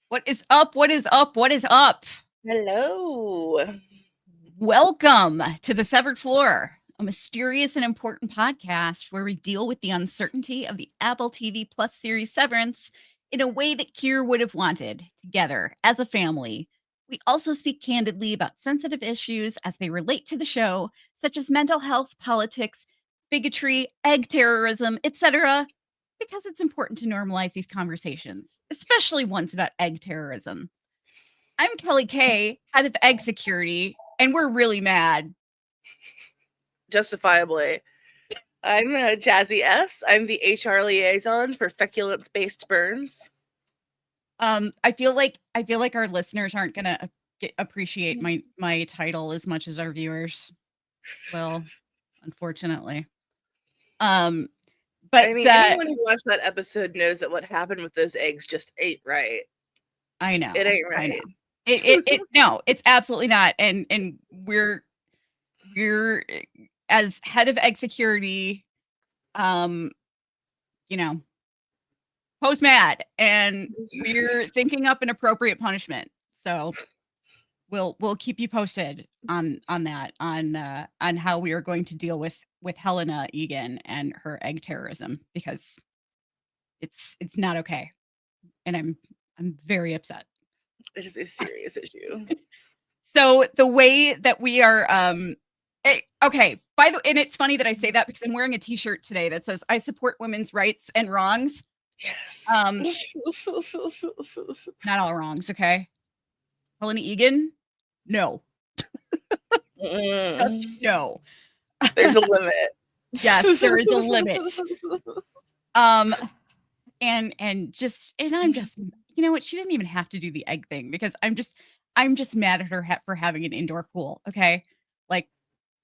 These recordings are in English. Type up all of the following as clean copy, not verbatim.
What is up? What is up? What is up? Hello. Welcome to The Severed Floor, a mysterious and important podcast where we deal with the uncertainty of the Apple TV Plus series Severance in a way that Kier would have wanted, together as a family. We also speak candidly about sensitive issues as they relate to the show, such as mental health, politics, bigotry, egg terrorism, etc., because it's important to normalize these conversations, especially ones about egg terrorism. I'm Kelly K, head of egg security, and we're really mad. Justifiably. I'm Jazzy S. I'm the HR liaison for feculence-based burns. I feel like our listeners aren't gonna appreciate my title as much as our viewers will, unfortunately. Um, I but mean, anyone who watched that episode knows that what happened with those eggs just ain't right. I It know, ain't I know. right. It no, it's absolutely not. And we're as head of egg security, um, you know, post mad, and we're thinking up an appropriate punishment. So we'll keep you posted on that on how we are going to deal with Helena Egan and her egg terrorism, because it's not okay, and I'm very upset. It is a serious issue. So the way that we are okay, by the and it's funny that I say that because I'm wearing a t-shirt today that says I support women's rights and wrongs. Um Yes. Not all wrongs, okay? Helena Egan? No. Just Mm. no. There's a limit. Yes, there is a limit. Um, and just and I'm just you know what? She didn't even have to do the egg thing because I'm just mad at her for having an indoor pool, okay? Like,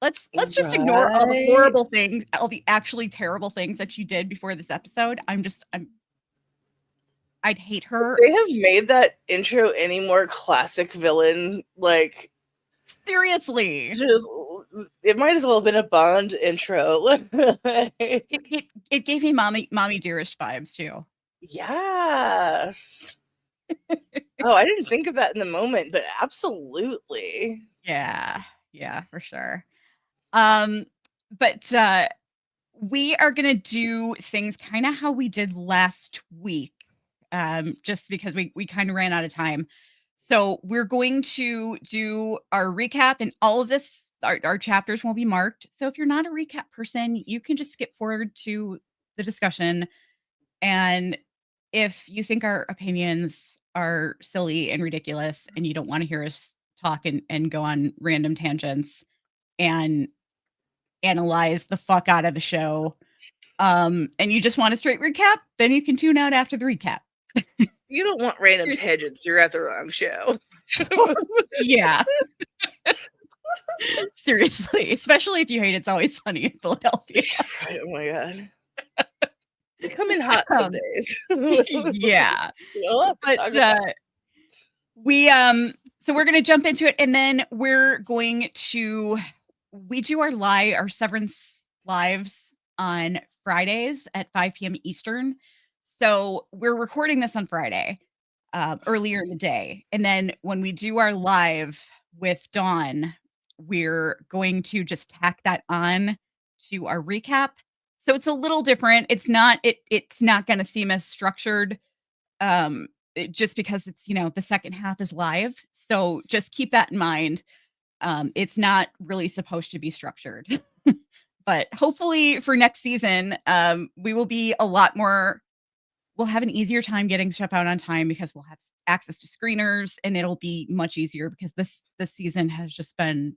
let's just ignore all the Right. horrible things, all the actually terrible things that she did before this episode. I'd hate her. They have made that intro any more classic villain, like Seriously. just it might as well have been a Bond intro. It gave me mommy dearest vibes too. Yes. Oh, I didn't think of that in the moment, but absolutely. Yeah. Yeah, for sure. Um, but we are gonna do things kinda how we did last week, just because we kinda ran out of time. So we're going to do our recap, and all of this our chapters won't be marked. So if you're not a recap person, you can just skip forward to the discussion. And if you think our opinions are silly and ridiculous and you don't wanna hear us talk and go on random tangents and analyze the fuck out of the show, and you just want a straight recap, then you can tune out after the recap. You don't want random tangents, you're at the wrong show. Yeah. Seriously, especially if you hate It's Always Sunny in Philadelphia. Oh my god. They come in hot some Um, days. yeah. We'll have to talk But, about so we're gonna jump into it, and then we're going to we do our Severance lives on Fridays at 5 p.m. Eastern. So we're recording this on Friday, earlier in the day, and then when we do our live with Dawn, we're going to just tack that on to our recap. So it's a little different. It's not gonna seem as structured, just because it's, the second half is live. So just keep that in mind. It's not really supposed to be structured. But hopefully for next season, we will be a lot more we'll have an easier time getting stuff out on time because we'll have access to screeners, and it'll be much easier because this season has just been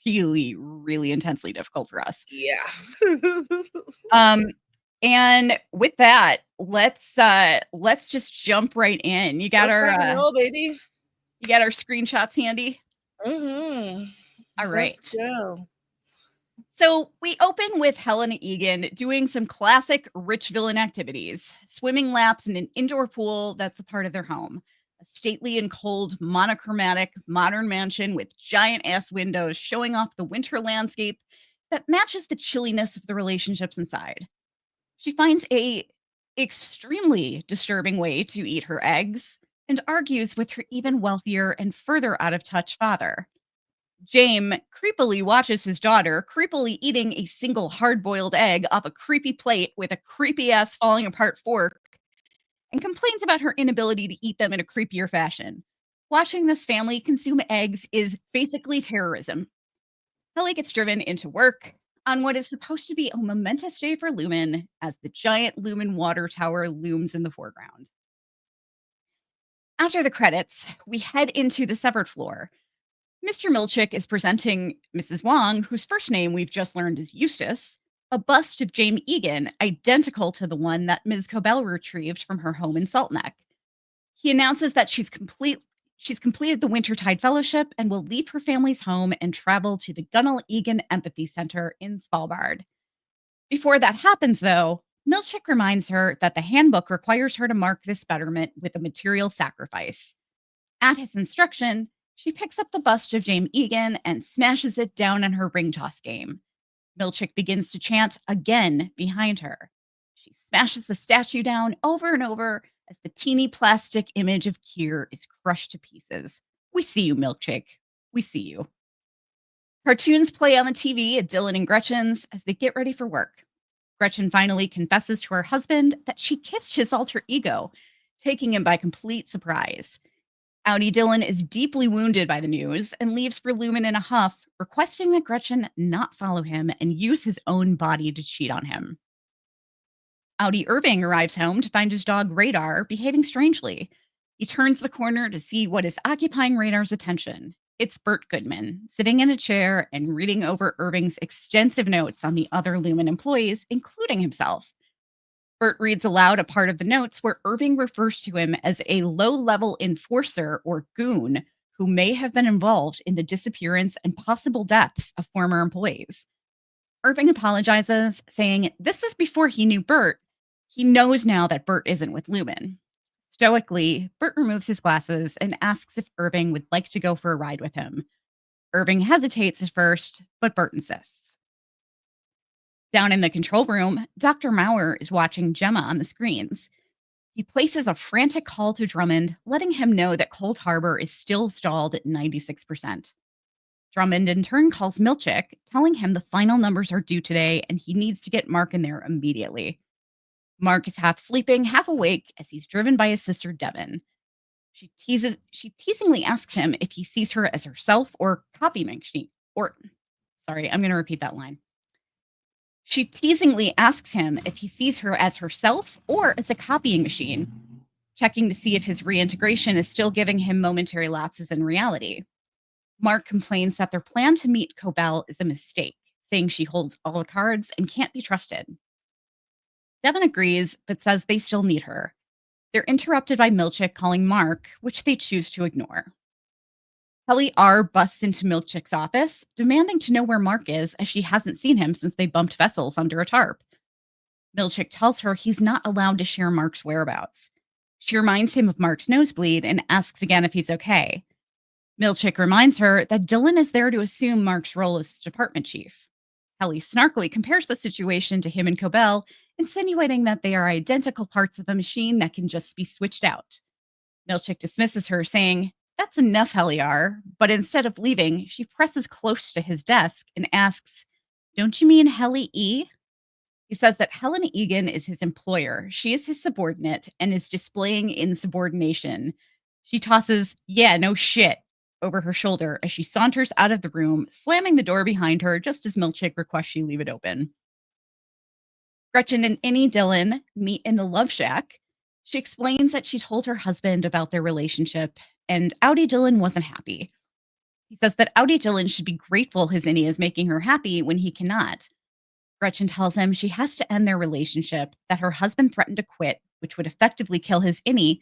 really, really intensely difficult for us. yeah. Um, and with that, let's just jump right in. Let's rock and roll, baby. You got our screenshots handy? Mm-hmm. All Let's right. go. So we open with Helena Egan doing some classic rich villain activities, swimming laps in an indoor pool that's a part of their home. A stately and cold, monochromatic modern mansion with giant ass windows showing off the winter landscape that matches the chilliness of the relationships inside. She finds a extremely disturbing way to eat her eggs, and argues with her even wealthier and further out of touch father. James creepily watches his daughter creepily eating a single hard boiled egg off a creepy plate with a creepy ass falling apart fork and complains about her inability to eat them in a creepier fashion. Watching this family consume eggs is basically terrorism. Kelly gets driven into work on what is supposed to be a momentous day for Lumen as the giant Lumen water tower looms in the foreground. After the credits, we head into the severed floor. Mr. Milchick is presenting Mrs. Wong, whose first name we've just learned is Eustace, a bust of James Egan, identical to the one that Ms. Cobell retrieved from her home in Salt Neck. He announces that she's completed the Wintertide Fellowship and will leave her family's home and travel to the Gunnell Egan Empathy Center in Svalbard. Before that happens, though, Milchick reminds her that the handbook requires her to mark this betterment with a material sacrifice. At his instruction, she picks up the bust of James Egan and smashes it down in her ring toss game. Milchick begins to chant again behind her. She smashes the statue down over and over as the teeny plastic image of Kier is crushed to pieces. We see you, Milchick. We see you. Cartoons play on the TV at Dylan and Gretchen's as they get ready for work. Gretchen finally confesses to her husband that she kissed his alter ego, taking him by complete surprise. Audi Dylan is deeply wounded by the news and leaves for Lumen in a huff, requesting that Gretchen not follow him and use his own body to cheat on him. Audi Irving arrives home to find his dog Radar behaving strangely. He turns the corner to see what is occupying Radar's attention. It's Bert Goodman, sitting in a chair and reading over Irving's extensive notes on the other Lumen employees, including himself. Bert reads aloud a part of the notes where Irving refers to him as a low-level enforcer or goon who may have been involved in the disappearance and possible deaths of former employees. Irving apologizes, saying this is before he knew Bert. He knows now that Bert isn't with Lumen. Stoically, Bert removes his glasses and asks if Irving would like to go for a ride with him. Irving hesitates at first, but Bert insists. Down in the control room, Dr. Maurer is watching Gemma on the screens. He places a frantic call to Drummond, letting him know that Cold Harbor is still stalled at 96%. Drummond in turn calls Milchick, telling him the final numbers are due today and he needs to get Mark in there immediately. Mark is half sleeping, half awake as he's driven by his sister Devin. She teasingly asks him if he sees her as herself or copy machine. I'm going to repeat that line. She teasingly asks him if he sees her as herself or as a copying machine, checking to see if his reintegration is still giving him momentary lapses in reality. Mark complains that their plan to meet Cobell is a mistake, saying she holds all the cards and can't be trusted. Devin agrees, but says they still need her. They're interrupted by Milchick calling Mark, which they choose to ignore. Kelly R. busts into Milchick's office, demanding to know where Mark is, as she hasn't seen him since they bumped vessels under a tarp. Milchick tells her he's not allowed to share Mark's whereabouts. She reminds him of Mark's nosebleed and asks again if he's okay. Milchick reminds her that Dylan is there to assume Mark's role as department chief. Kelly snarkily compares the situation to him and Cobell, insinuating that they are identical parts of a machine that can just be switched out. Milchick dismisses her, saying, "That's enough, Heliar," but instead of leaving, she presses close to his desk and asks, "Don't you mean Helly E?" He says that Helen Egan is his employer. She is his subordinate and is displaying insubordination. She tosses, "Yeah, no shit," over her shoulder as she saunters out of the room, slamming the door behind her just as Milchick requests she leave it open. Gretchen and Innie Dillon meet in the Love Shack. She explains that she told her husband about their relationship, and Audi Dillon wasn't happy. He says that Audi Dillon should be grateful his Innie is making her happy when he cannot. Gretchen tells him she has to end their relationship, that her husband threatened to quit, which would effectively kill his Innie,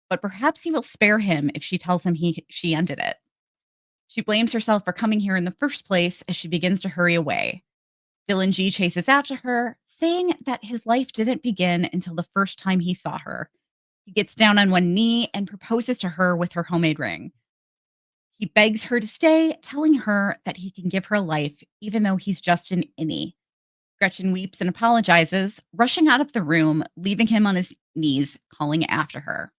but perhaps he will spare him if she tells him she ended it. She blames herself for coming here in the first place as she begins to hurry away. Dylan G chases after her, saying that his life didn't begin until the first time he saw her. He gets down on one knee and proposes to her with her homemade ring. He begs her to stay, telling her that he can give her a life, even though he's just an innie. Gretchen weeps and apologizes, rushing out of the room, leaving him on his knees, calling after her.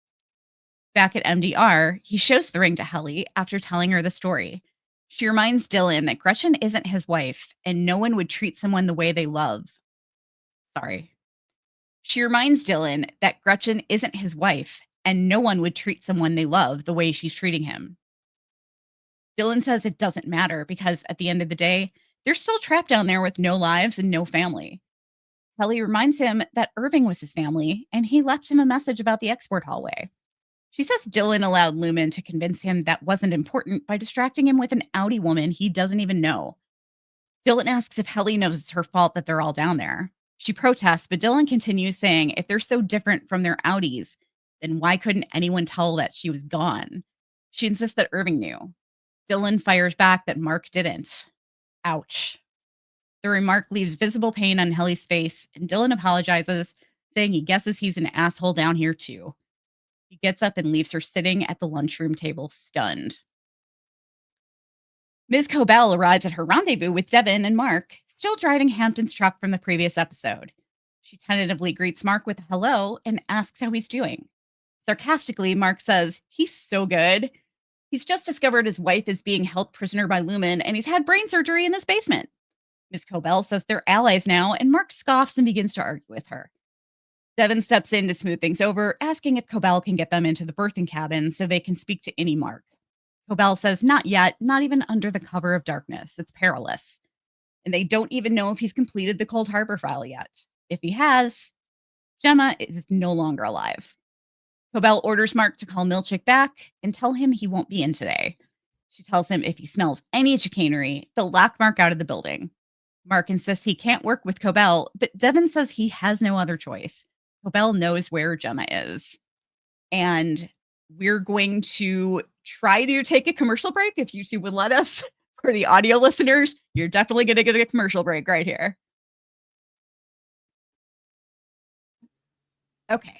Back at MDR, he shows the ring to Helly after telling her the story. She reminds Dylan that Gretchen isn't his wife and no one would treat someone the way they love. Sorry. She reminds Dylan that Gretchen isn't his wife and no one would treat someone they love the way she's treating him. Dylan says it doesn't matter because at the end of the day, they're still trapped down there with no lives and no family. Kelly reminds him that Irving was his family and he left him a message about the export hallway. She says Dylan allowed Lumon to convince him that wasn't important by distracting him with an Audi woman he doesn't even know. Dylan asks if Helly knows it's her fault that they're all down there. She protests, but Dylan continues saying if they're so different from their Audis, then why couldn't anyone tell that she was gone? She insists that Irving knew. Dylan fires back that Mark didn't. Ouch. The remark leaves visible pain on Helly's face, and Dylan apologizes, saying he guesses he's an asshole down here too. He gets up and leaves her sitting at the lunchroom table, stunned. Ms. Cobell arrives at her rendezvous with Devin and Mark, still driving Hampton's truck from the previous episode. She tentatively greets Mark with a hello and asks how he's doing. Sarcastically, Mark says, he's so good. He's just discovered his wife is being held prisoner by Lumon, and he's had brain surgery in his basement. Ms. Cobell says they're allies now, and Mark scoffs and begins to argue with her. Devin steps in to smooth things over, asking if Cobell can get them into the birthing cabin so they can speak to Innie Mark. Cobell says not yet, not even under the cover of darkness. It's perilous. And they don't even know if he's completed the Cold Harbor file yet. If he has, Gemma is no longer alive. Cobell orders Mark to call Milchick back and tell him he won't be in today. She tells him if he smells any chicanery, they'll lock Mark out of the building. Mark insists he can't work with Cobell, but Devin says he has no other choice. Cobell knows where Gemma is. And we're going to try to take a commercial break if you two would let us. For the audio listeners, you're definitely going to get a commercial break right here. Okay.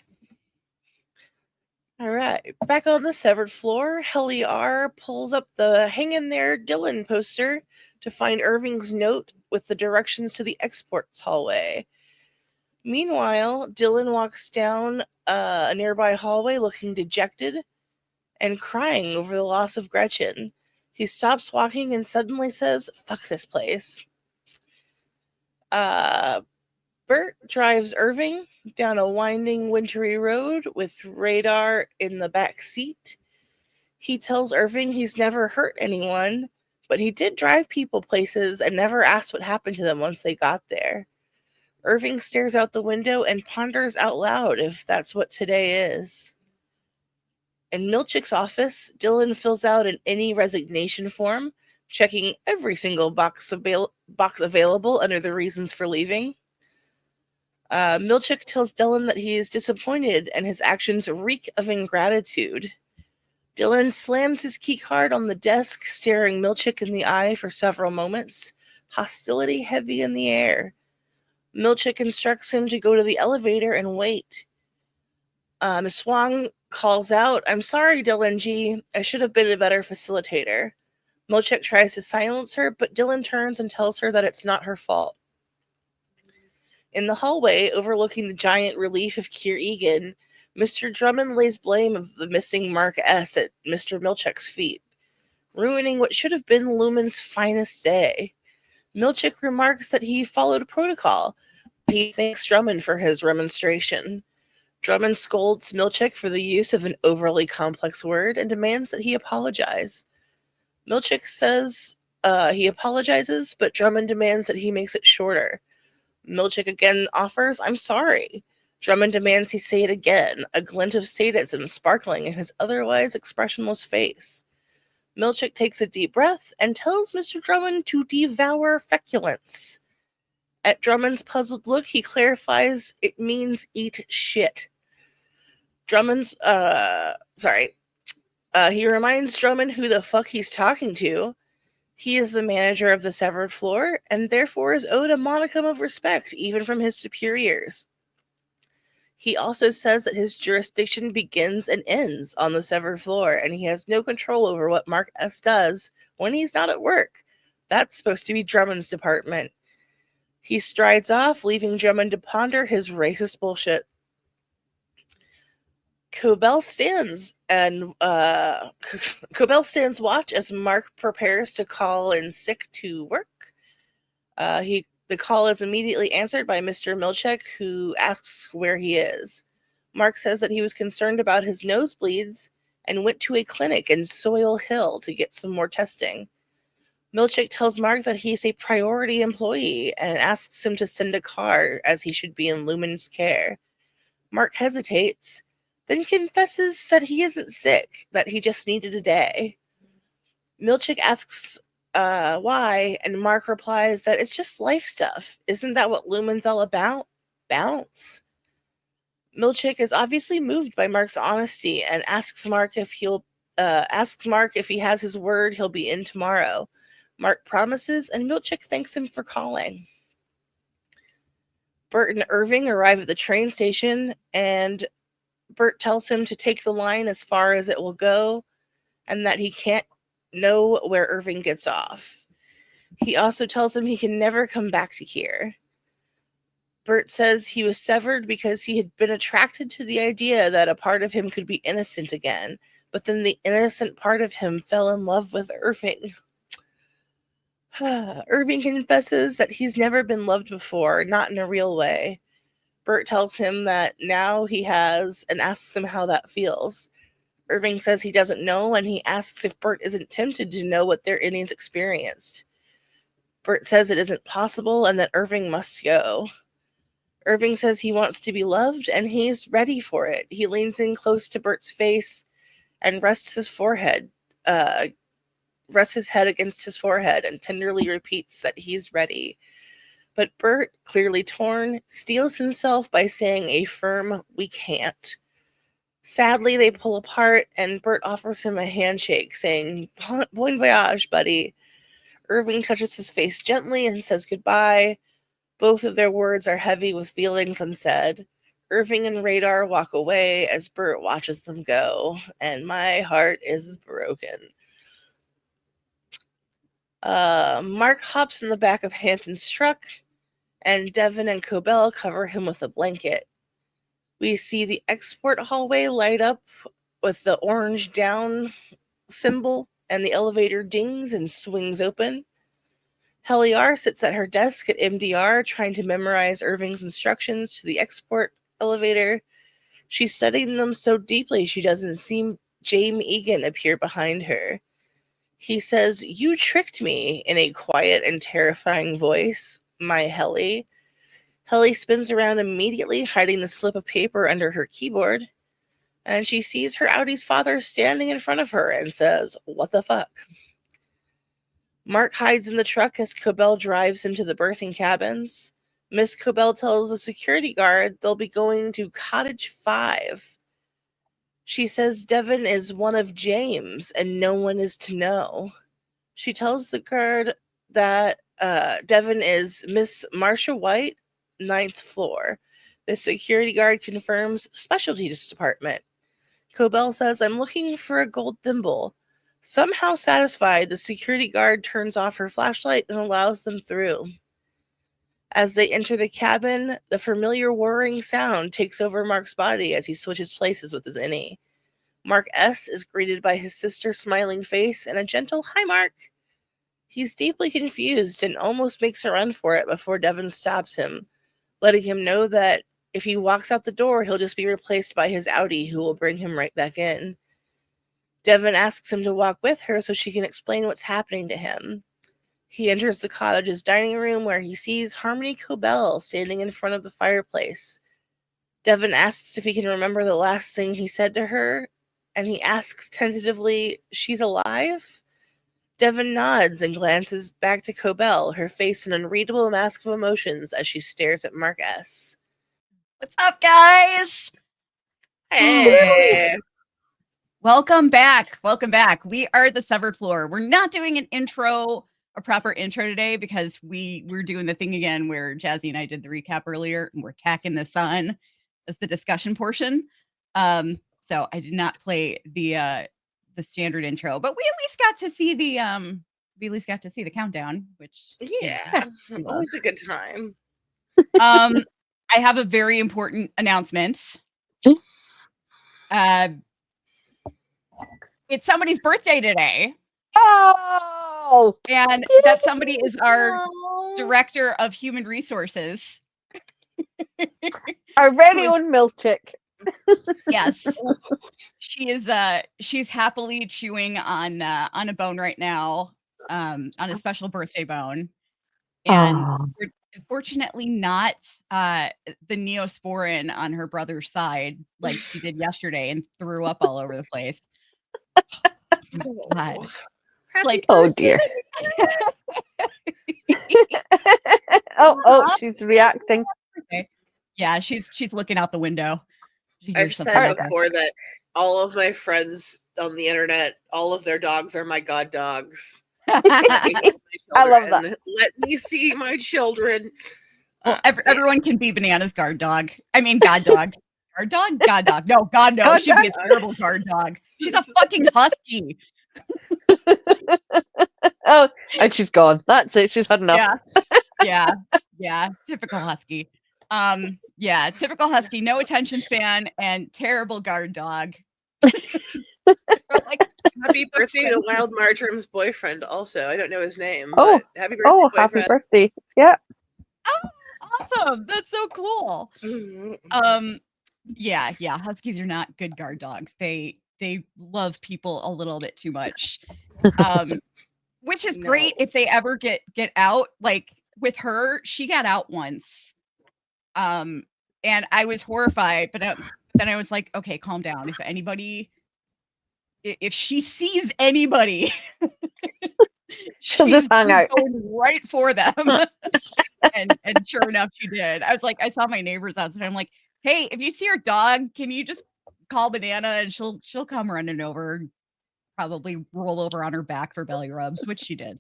All right, back on the severed floor, Helly R pulls up the hang in there Dylan poster to find Irving's note with the directions to the exports hallway. Meanwhile, Dylan walks down a nearby hallway looking dejected and crying over the loss of Gretchen. He stops walking and suddenly says, "Fuck this place." Bert drives Irving down a winding, wintry road with radar in the back seat. He tells Irving he's never hurt anyone, but he did drive people places and never asked what happened to them once they got there. Irving stares out the window and ponders out loud if that's what today is. In Milchick's office, Dylan fills out an Innie resignation form, checking every single box available under the reasons for leaving. Milchick tells Dylan that he is disappointed and his actions reek of ingratitude. Dylan slams his keycard on the desk, staring Milchick in the eye for several moments, hostility heavy in the air. Milchick instructs him to go to the elevator and wait. Miss Swan calls out, "I'm sorry, Dylan G. I should have been a better facilitator." Milchick tries to silence her, but Dylan turns and tells her that it's not her fault. In the hallway, overlooking the giant relief of Keir Egan, Mr. Drummond lays blame of the missing Mark S. at Mr. Milchick's feet, ruining what should have been Lumon's finest day. Milchick remarks that he followed protocol. He thanks Drummond for his remonstration. Drummond scolds Milchick for the use of an overly complex word and demands that he apologize. Milchick says he apologizes, but Drummond demands that he makes it shorter. Milchick again offers, "I'm sorry." Drummond demands he say it again, a glint of sadism sparkling in his otherwise expressionless face. Milchick takes a deep breath and tells Mr. Drummond to devour feculence. At Drummond's puzzled look, he clarifies it means eat shit. He reminds Drummond who the fuck he's talking to. He is the manager of the severed floor, and therefore is owed a modicum of respect, even from his superiors. He also says that his jurisdiction begins and ends on the severed floor, and he has no control over what Mark S. does when he's not at work. That's supposed to be Drummond's department. He strides off, leaving Drummond to ponder his racist bullshit. Cobell stands and Cobell stands watch as Mark prepares to call in sick to work. The call is immediately answered by Mr. Milchick, who asks where he is. Mark says that he was concerned about his nosebleeds and went to a clinic in Soil Hill to get some more testing. Milchick tells Mark that he's a priority employee and asks him to send a car as he should be in Lumon's care. Mark hesitates, then confesses that he isn't sick, that he just needed a day. Milchick asks why, and Mark replies that it's just life stuff. Isn't that what Lumon's all about? Bounce. Milchick is obviously moved by Mark's honesty and asks Mark if he has his word he'll be in tomorrow. Mark promises, and Milchick thanks him for calling. Bert and Irving arrive at the train station, and Bert tells him to take the line as far as it will go, and that he can't know where Irving gets off. He also tells him he can never come back to here. Bert says he was severed because he had been attracted to the idea that a part of him could be innocent again, but then the innocent part of him fell in love with Irving. Irving confesses that he's never been loved before, not in a real way. Bert tells him that now he has and asks him how that feels. Irving says he doesn't know, and he asks if Bert isn't tempted to know what their innies experienced. Bert says it isn't possible and that Irving must go. Irving says he wants to be loved, and he's ready for it. He leans in close to Bert's face and rests his head against his forehead and tenderly repeats that he's ready. But Bert, clearly torn, steels himself by saying a firm, "We can't." Sadly, they pull apart, and Bert offers him a handshake, saying, "Bon voyage, buddy." Irving touches his face gently and says goodbye. Both of their words are heavy with feelings unsaid. Irving and Radar walk away as Bert watches them go, and my heart is broken. Mark hops in the back of Hampton's truck, and Devin and Cobell cover him with a blanket. We see the export hallway light up with the orange down symbol, and the elevator dings and swings open. Heliar sits at her desk at MDR trying to memorize Irving's instructions to the export elevator. She's studying them so deeply she doesn't see James Egan appear behind her. He says, "You tricked me," in a quiet and terrifying voice. My Heli. Heli spins around immediately, hiding the slip of paper under her keyboard. And she sees her Audi's father standing in front of her and says, "What the fuck?" Mark hides in the truck as Cobell drives him to the berthing cabins. Miss Cobell tells the security guard they'll be going to Cottage 5. She says Devin is one of James and no one is to know. She tells the guard that Devin is Miss Marcia White, 9th floor. The security guard confirms specialties department. Cobell says, "I'm looking for a gold thimble." Somehow satisfied, the security guard turns off her flashlight and allows them through. As they enter the cabin, the familiar whirring sound takes over Mark's body as he switches places with his innie. Mark S. is greeted by his sister's smiling face and a gentle "Hi, Mark." He's deeply confused and almost makes a run for it before Devin stops him, letting him know that if he walks out the door, he'll just be replaced by his Audi, who will bring him right back in. Devin asks him to walk with her so she can explain what's happening to him. He enters the cottage's dining room where he sees Harmony Cobell standing in front of the fireplace. Devin asks if he can remember the last thing he said to her, and he asks tentatively, "She's alive?" Devin nods and glances back to Cobell, her face an unreadable mask of emotions as she stares at Mark S. What's up, guys? Hey! Welcome back. Welcome back. We are the Severed Floor. We're not doing a proper intro today because we're doing the thing again where Jazzy and I did the recap earlier, and we're tacking this on as the discussion portion. So I did not play the standard intro, but we at least got to see the countdown, which Yeah, always a good time. I have a very important announcement. It's somebody's birthday today. Oh! And that somebody is our director of human resources. Our very own Milchick. Yes. She's happily chewing on a bone right now, on a special birthday bone. And we're fortunately not the Neosporin on her brother's side like she did yesterday and threw up all over the place. God. Like, oh dear. She's reacting. Okay. Yeah, she's looking out the window. I've said before that all of my friends on the internet, all of their dogs are my god dogs. I love that. Let me see my children. Well, everyone can be Banana's guard dog. I mean, god dog. Guard dog? God dog. No, God, no. She'd be a terrible guard dog. She's a fucking husky. Oh, and she's gone. That's it. She's had enough. Yeah. Typical husky. Yeah, typical husky. No attention span and terrible guard dog. Like, happy birthday to Wild Marjorie's boyfriend. Also, I don't know his name. But happy birthday! Oh, happy birthday! Yeah. Oh, awesome! That's so cool. Yeah. Huskies are not good guard dogs. They love people a little bit too much. Which is great if they ever get out. Like with her, she got out once. And I was horrified, but then I was like, okay, calm down. If she sees anybody, she'll just hang out. Going right for them. and sure enough, she did. I was like, I saw my neighbors outside. I'm like, hey, if you see her dog, can you just call Banana and she'll come running over and probably roll over on her back for belly rubs, which she did.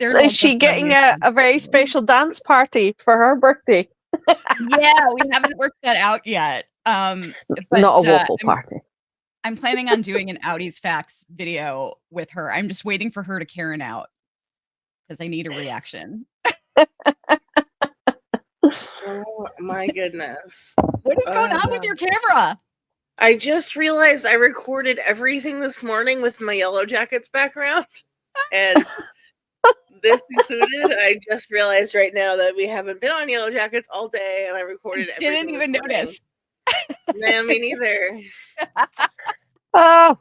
So is she getting a very special dance party for her birthday? Yeah, we haven't worked that out yet. But, not a waffle party. I'm planning on doing an Outies Facts video with her. I'm just waiting for her to Karen out because I need a reaction. Oh my goodness. What is going on with your camera? I just realized I recorded everything this morning with my Yellow Jackets background. And this included, I just realized right now that we haven't been on Yellow Jackets all day, and I recorded everything. Didn't even notice. No, me neither. Oh,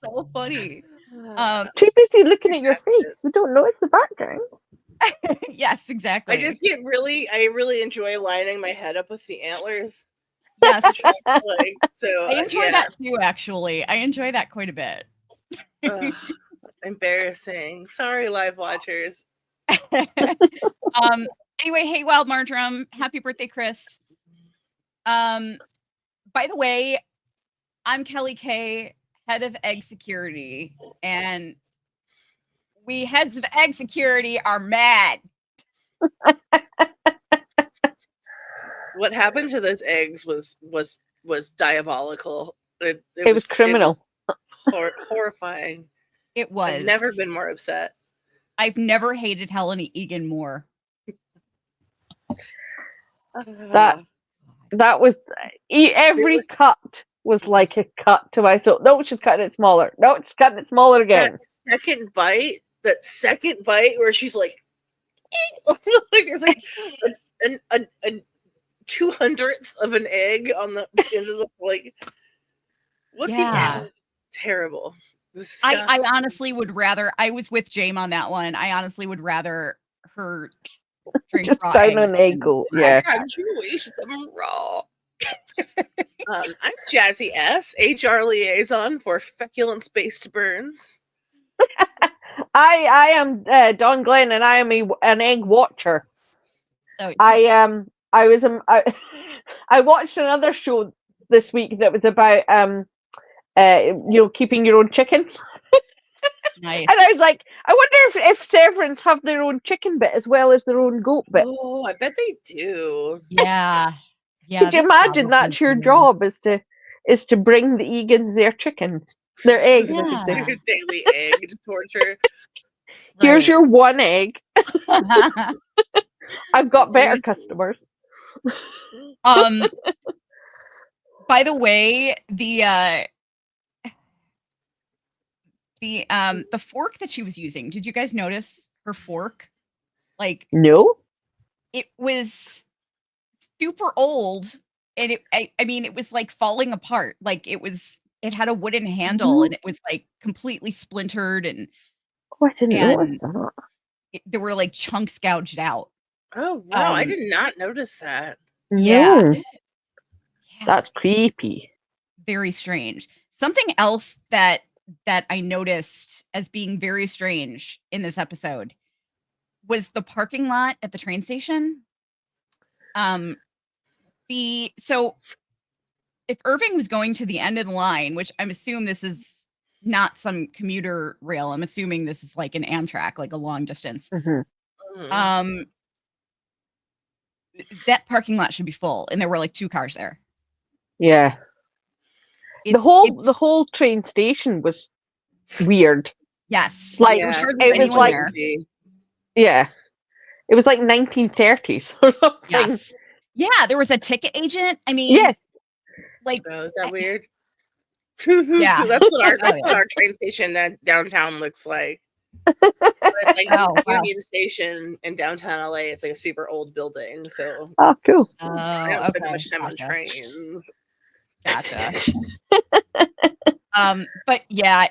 so funny. Too busy looking at your face. We don't notice the background. Yes, exactly. I really enjoy lining my head up with the antlers. Yes. So I enjoy that too, actually. I enjoy that quite a bit. Embarrassing. Sorry, live watchers. Anyway, hey, Wild Marjoram. Happy birthday, Chris. By the way, I'm Kelly K, head of egg security, and we heads of egg security are mad. What happened to those eggs was diabolical. It was criminal. It was horrifying. It was. I've never been more upset. I've never hated Helen Egan more. That was every cut was like a cut to my soul. No, she's cutting it smaller. No, she's cutting it smaller again. That second bite where she's like, there's like a 200th of an egg on the end of the what's even terrible. I honestly would rather. I was with James on that one. I honestly would rather her drink just raw down eggs an egg. Yeah. Can't you eat them raw? I'm Jazzy S, HR liaison for feculence-based burns. I am Don Glenn, and I am an egg watcher. So I watched another show this week that was about keeping your own chickens. Nice. And I was like, I wonder if Severance have their own chicken bit as well as their own goat bit. Oh, I bet they do. Yeah. Could you imagine that's your job is to bring the Egans their chickens, their eggs? Yeah. Daily egg torture. Here's your one egg. I've got better customers. By the way, the fork that she was using, did you guys notice her fork? Like, No? it was super old, and I mean, it was, like, falling apart. Like, it had a wooden handle, and it was, like, completely splintered, and Oh, I didn't notice and that. there were, like, chunks gouged out. Oh, wow. I Um, did not notice that. yeah. No, Yeah, that's creepy. very strange. Something else that I noticed as being very strange in this episode was the parking lot at the train station. Um, so if Irving was going to the end of the line, which I'm assuming this is not some commuter rail, I'm assuming this is like an Amtrak, like a long distance. Mhm. Mhm. That parking lot should be full, and there were like 2 cars there. Yeah. It's The whole train station was weird. yes, Like, there was Yeah, hardly it was anyone like, there. yeah, it was like 1930s or something. Yes. Yeah, there was a ticket agent. I mean, Yeah. like, Oh, is that I weird? yeah. So that's what Oh, yeah. our train station downtown looks like. It's like Oh, wow. Union Station in downtown LA. It's like a super old building, so Oh, cool. I don't Oh, spend that okay. much time on Gotcha. trains. Gotcha. But yeah,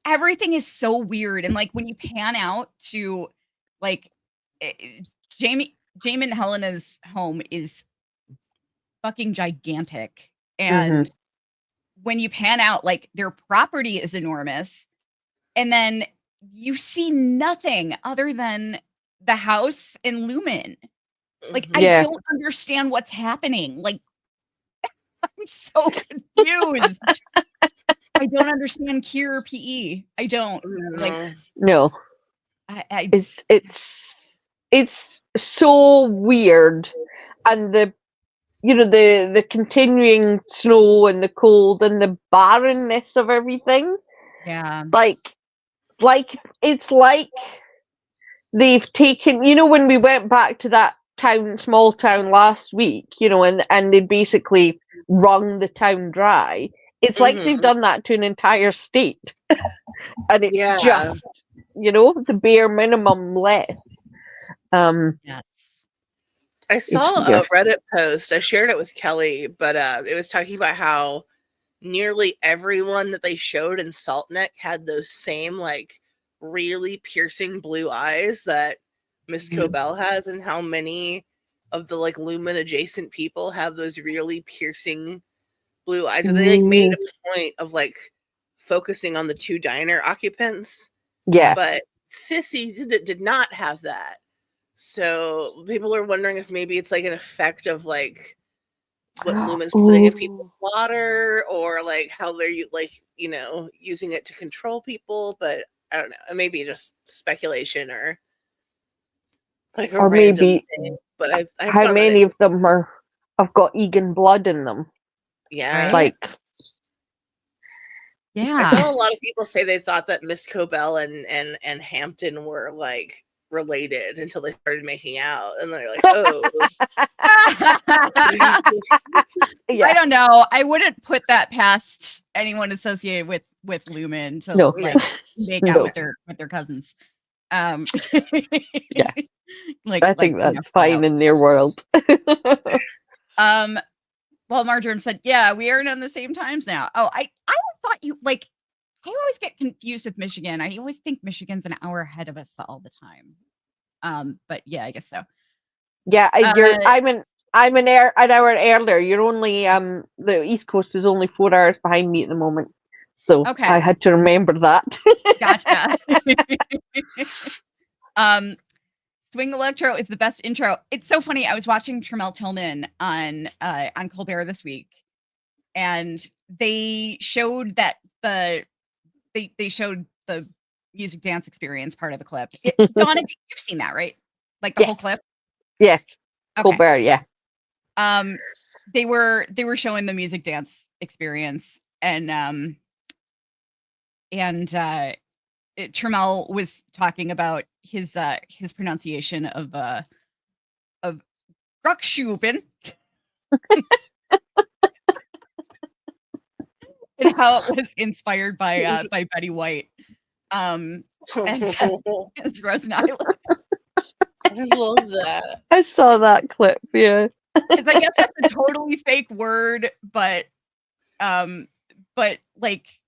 everything is so weird, and, like, when you pan out to, like, Jamie and Helena's home is fucking gigantic, and Mhm. when you pan out, like, their property is enormous, and then you see nothing other than the house and Lumen. Like, I Yeah. don't understand what's happening. Like, I'm so confused. I don't understand Kier PE. I don't. Like, No. No. I It's so weird, and the continuing snow and the cold and the barrenness of everything. yeah. Like it's like they've taken, when we went back to that small town last week, and they basically wrung the town dry. It's like they've done that to an entire state, and it's Yeah. just the bare minimum left. Yes. I saw weird. a Reddit post. I shared it with Kelly, but it was talking about how nearly everyone that they showed in Salt Neck had those same like really piercing blue eyes that Miss Cobell has, and how many of the like Lumen adjacent people have those really piercing blue eyes. And they like made a point of like focusing on the 2 diner occupants. Yeah. But Sissy did not have that. So people are wondering if maybe it's like an effect of like what Lumen's putting in people's water, or like how they're using it to control people. But I don't know. It may be just speculation or like a Or random maybe thing. But I how found that many of them have got Egan blood in them? yeah. Right? Like, I Yeah. saw a lot of people say they thought that Miss Cobell and Hampton were like related until they started making out, and they're like, oh. I yeah, don't know. I wouldn't put that past anyone associated with Lumen to No. like make out No. with their cousins. Yeah. like I think you know, that's fine in their world. Well, Marjoram said, "Yeah, we aren't on the same times now." Oh, I thought you like. I always get confused with Michigan. I always think Michigan's an hour ahead of us all the time. But yeah, I guess so. Yeah, I'm an hour earlier. You're only the East Coast is only 4 hours behind me at the moment, so Okay. I had to remember that. Gotcha. Swing Electro is the best intro. It's so funny. I was watching Tremel Tillman on Colbert this week, and they showed they showed the music dance experience part of the clip. Donna, you've seen that, right? Like the whole Yes. clip? Yes, Okay. Colbert. Yeah. They were showing the music dance experience, and Tremel was talking about his pronunciation of Ruckschuben. And how it was inspired by Betty White. As Rosen Island. I love that. I saw that clip, yeah. Because I guess that's a totally fake word, but like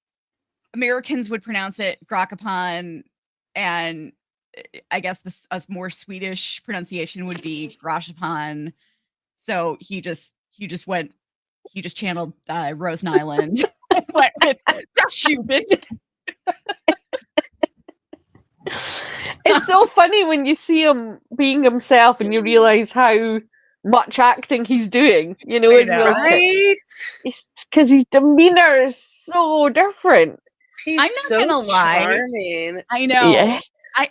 Americans would pronounce it Grakapan, and I guess a more Swedish pronunciation would be Grashapan. So he just channeled Rosen Island and went with Ruckschuben. It's so funny when you see him being himself and you realize how much acting he's doing, you know, I in know. Milchick. Right? Because his demeanor is so different. He's I'm not so gonna lie. charming. I know. Yeah.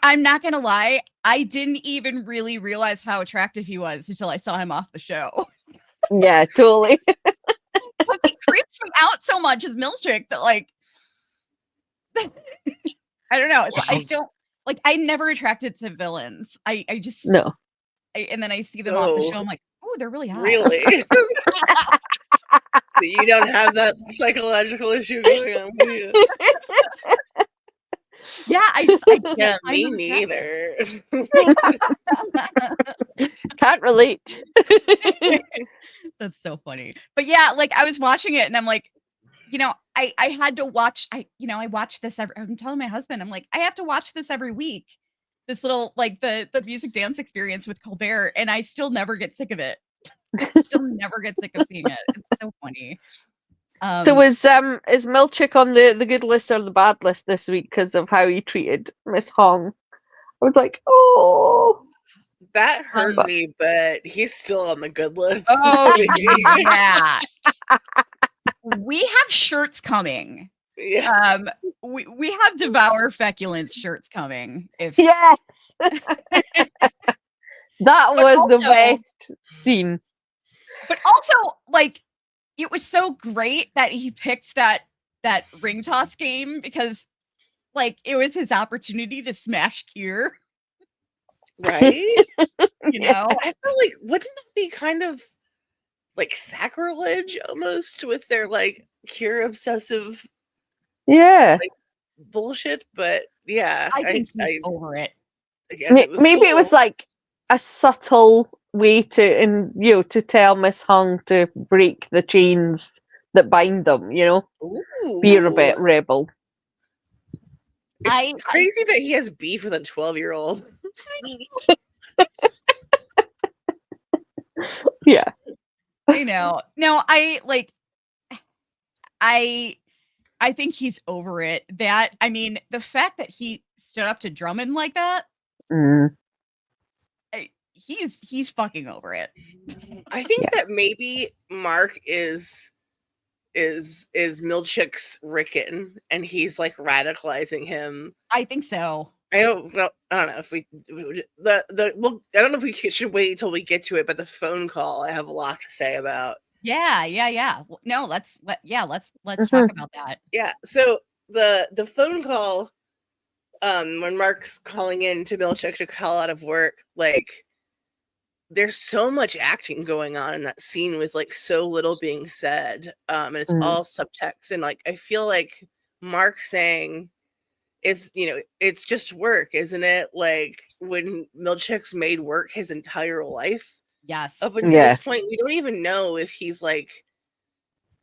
I'm not gonna lie. I didn't even really realize how attractive he was until I saw him off the show. Yeah, totally. Because he creeps me out so much as Milchick that, like, I don't know. It's, I don't like. I'm never attracted to villains. I just No. and then I see them off the Oh. show. I'm like, oh, they're really hot. Really? So you don't have that psychological issue going on with you? Yeah, I can't Yeah, find me them attractive. neither. Can't relate. That's so funny. But yeah, like I was watching it and I'm like, I had to watch. I watch this every. I'm telling my husband, I'm like, I have to watch this every week. This little like the music dance experience with Colbert, and I still never get sick of it. Still never get sick of seeing it. It's so funny. So is Milchick on the good list or the bad list this week because of how he treated Miss Hong? I was like, oh. That hurt me, but he's still on the good list. Oh yeah. We have shirts coming. Yeah. We have Devour Feculence shirts coming. Yes. That was the best scene. But also, like, it was so great that he picked that ring toss game because, like, it was his opportunity to smash Kier. Right? You know? I feel like, wouldn't that be kind of like sacrilege almost with their like Kier obsessive like, bullshit? But yeah, I think he's over it. I guess it was maybe cool. it was like a subtle way to tell Miss Hung to break the chains that bind them, Ooh. Be a bit rebel. It's crazy that he has beef with a 12-year-old. Yeah. I know. No, I think he's over it. That, I mean, the fact that he stood up to Drummond like that, he's fucking over it. I think that maybe Mark is Milchick's Rickon, and he's like radicalizing him. I think so. I don't know if we I don't know if we should wait until we get to it, but the phone call I have a lot to say about. Yeah. No, let's talk about that. Yeah. So the phone call, when Mark's calling in to Milchick to call out of work, like, there's so much acting going on in that scene with like so little being said, and it's all subtext, and like I feel like Mark saying it's just work, isn't it? Like, when Milchick's made work his entire life. Yes. Up until this point, we don't even know if he's like,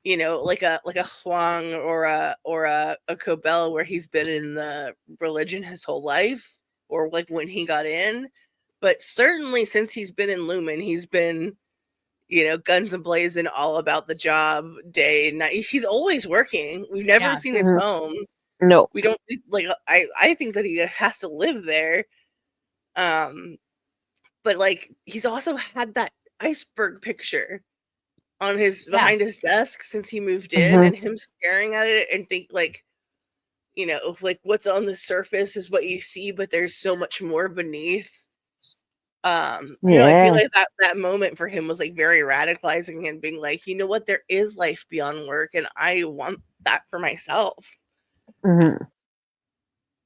like a Huang or a Cobell, where he's been in the religion his whole life, or like when he got in. But certainly since he's been in Lumon, he's been, guns a blazing, all about the job, day and night. He's always working. We've never seen his home. No. We don't, like, I think that he has to live there. But like, he's also had that iceberg picture on behind his desk since he moved in, and him staring at it and think like, like, what's on the surface is what you see, but there's so much more beneath. I feel like that moment for him was like very radicalizing, and being like, you know what, there is life beyond work, and I want that for myself.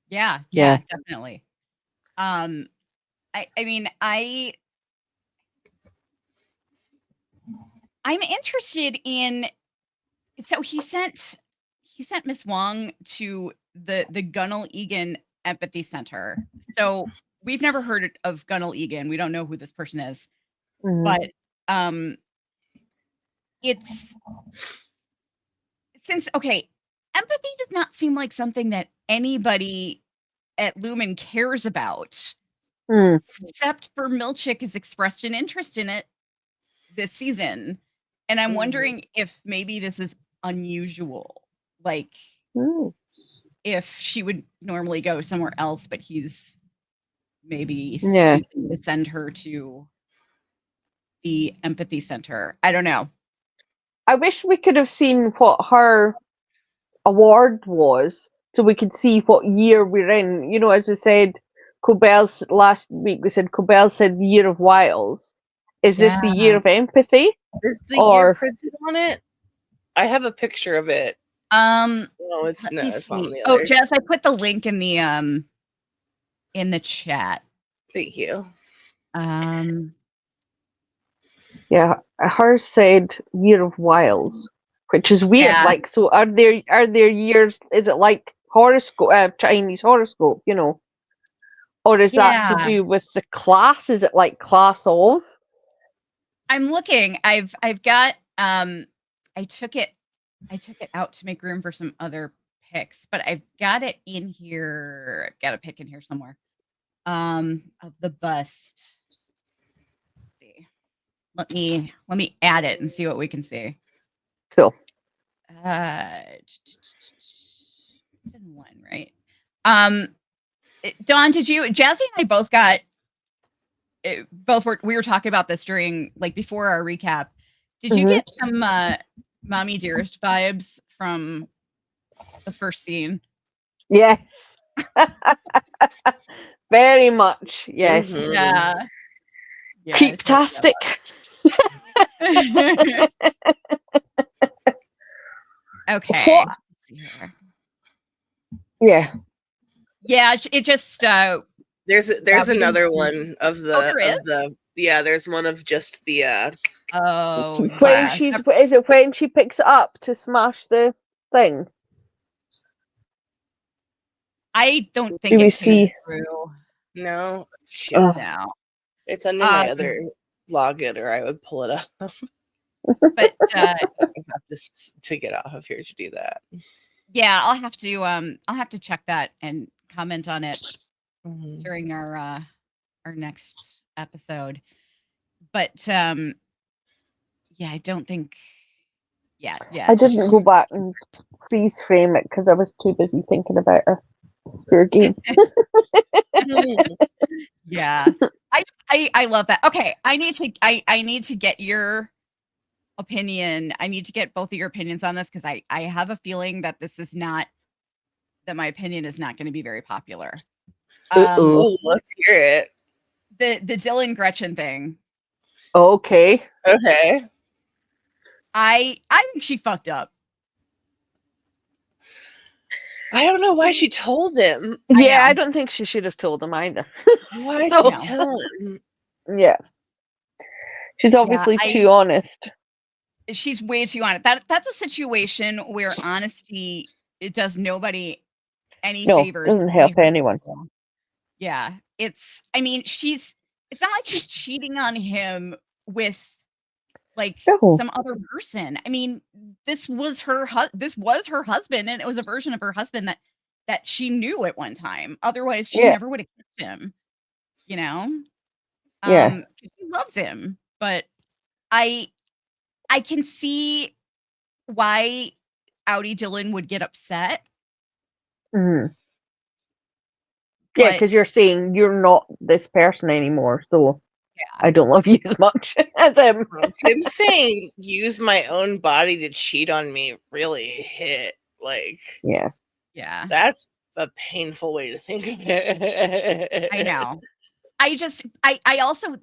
Yeah, definitely. I mean, I'm interested in. So he sent Miss Wong to the Gunnell Egan Empathy Center. So we've never heard of Gunnell Egan. We don't know who this person is, but it's empathy does not seem like something that anybody at Lumon cares about, except for Milchick has expressed an interest in it this season. And I'm wondering if maybe this is unusual. Like, if she would normally go somewhere else, but he's maybe choosing to send her to the empathy center. I don't know. I wish we could have seen what her award was, so we could see what year we're in. You know, as I said, Cobell's last week, we said Cobell said the year of wiles. Is this the year of empathy? Is the year printed on it? I have a picture of it. No, it's on the other. Jess, I put the link in the chat. Thank you. Yeah, hers said year of wiles, which is weird. Yeah. Like, so are there years? Is it like horoscope, Chinese horoscope? You know, or is that to do with the class? Is it like class of? I'm looking. I've got I took it out to make room for some other picks, but I've got it in here. I've got a pick in here somewhere. Of the bust. Let's see. Let me add it and see what we can see. Cool. It's in one, right? Dawn, did you? Jazzy and I both got. We were talking about this during, like, before our recap. Did you get some Mommy Dearest vibes from the first scene? Yes. Very much. Yes. Yeah. Creeptastic. Okay. What? Let's see here. Yeah. Yeah, it just there's another one of the there's one of just the is it when she picks it up to smash the thing? I don't think it came through. No. No. It's under my other login, or I would pull it up. But I have to get off of here to do that. Yeah, I'll have to check that and comment on it during our next episode. But yeah, I don't think. Yeah. I didn't go back and freeze frame it because I was too busy thinking about her game. Yeah, I love that. Okay, I need to get your opinion. I need to get both of your opinions on this because I have a feeling that my opinion is not going to be very popular. Let's hear it. The Dylan Gretchen thing. Okay. I think she fucked up. I don't know why she told him. Yeah, I don't think she should have told him either. Why did you tell him? Yeah. She's obviously too honest. She's way too honest. That's a situation where honesty, it does nobody any favors. Doesn't help anyone. Yeah. It's not like she's cheating on him with some other person. I mean, this was her husband, and it was a version of her husband that she knew at one time. Otherwise, she never would have kissed him. You know? She loves him, but I can see why Outie Dylan would get upset. Yeah, because you're saying you're not this person anymore, so I don't love you as much as him. Him saying use my own body to cheat on me really hit. Yeah. That's a painful way to think of it. I know. I also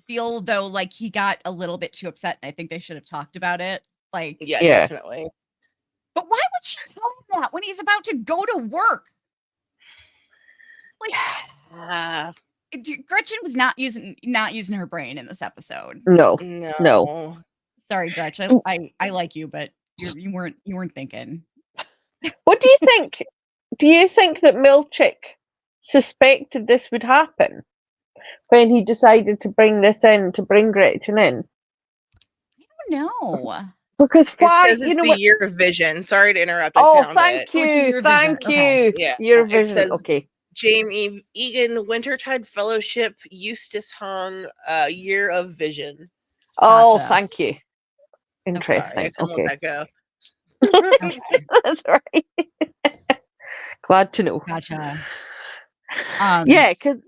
feel though like he got a little bit too upset, and I think they should have talked about it. Yeah, definitely. But why would she tell him that when he's about to go to work? Gretchen was not using her brain in this episode. No. Sorry, Gretchen. I like you, but you weren't thinking. What do you think? Do you think that Milchick suspected this would happen when he decided to bring Gretchen in? I don't know. Because It why? says You it's know the what? year of vision. Sorry to interrupt. I Oh, found it. thank Oh, it's a you, year vision. thank Okay. you. Yeah, Year it vision. says Okay. James Egan Wintertide Fellowship Eustace Hung Year of Vision. Oh, Gotcha. thank you. Sorry, I Interesting. couldn't let Okay. that go. Okay. That's right. Glad to know. Gotcha. Yeah, because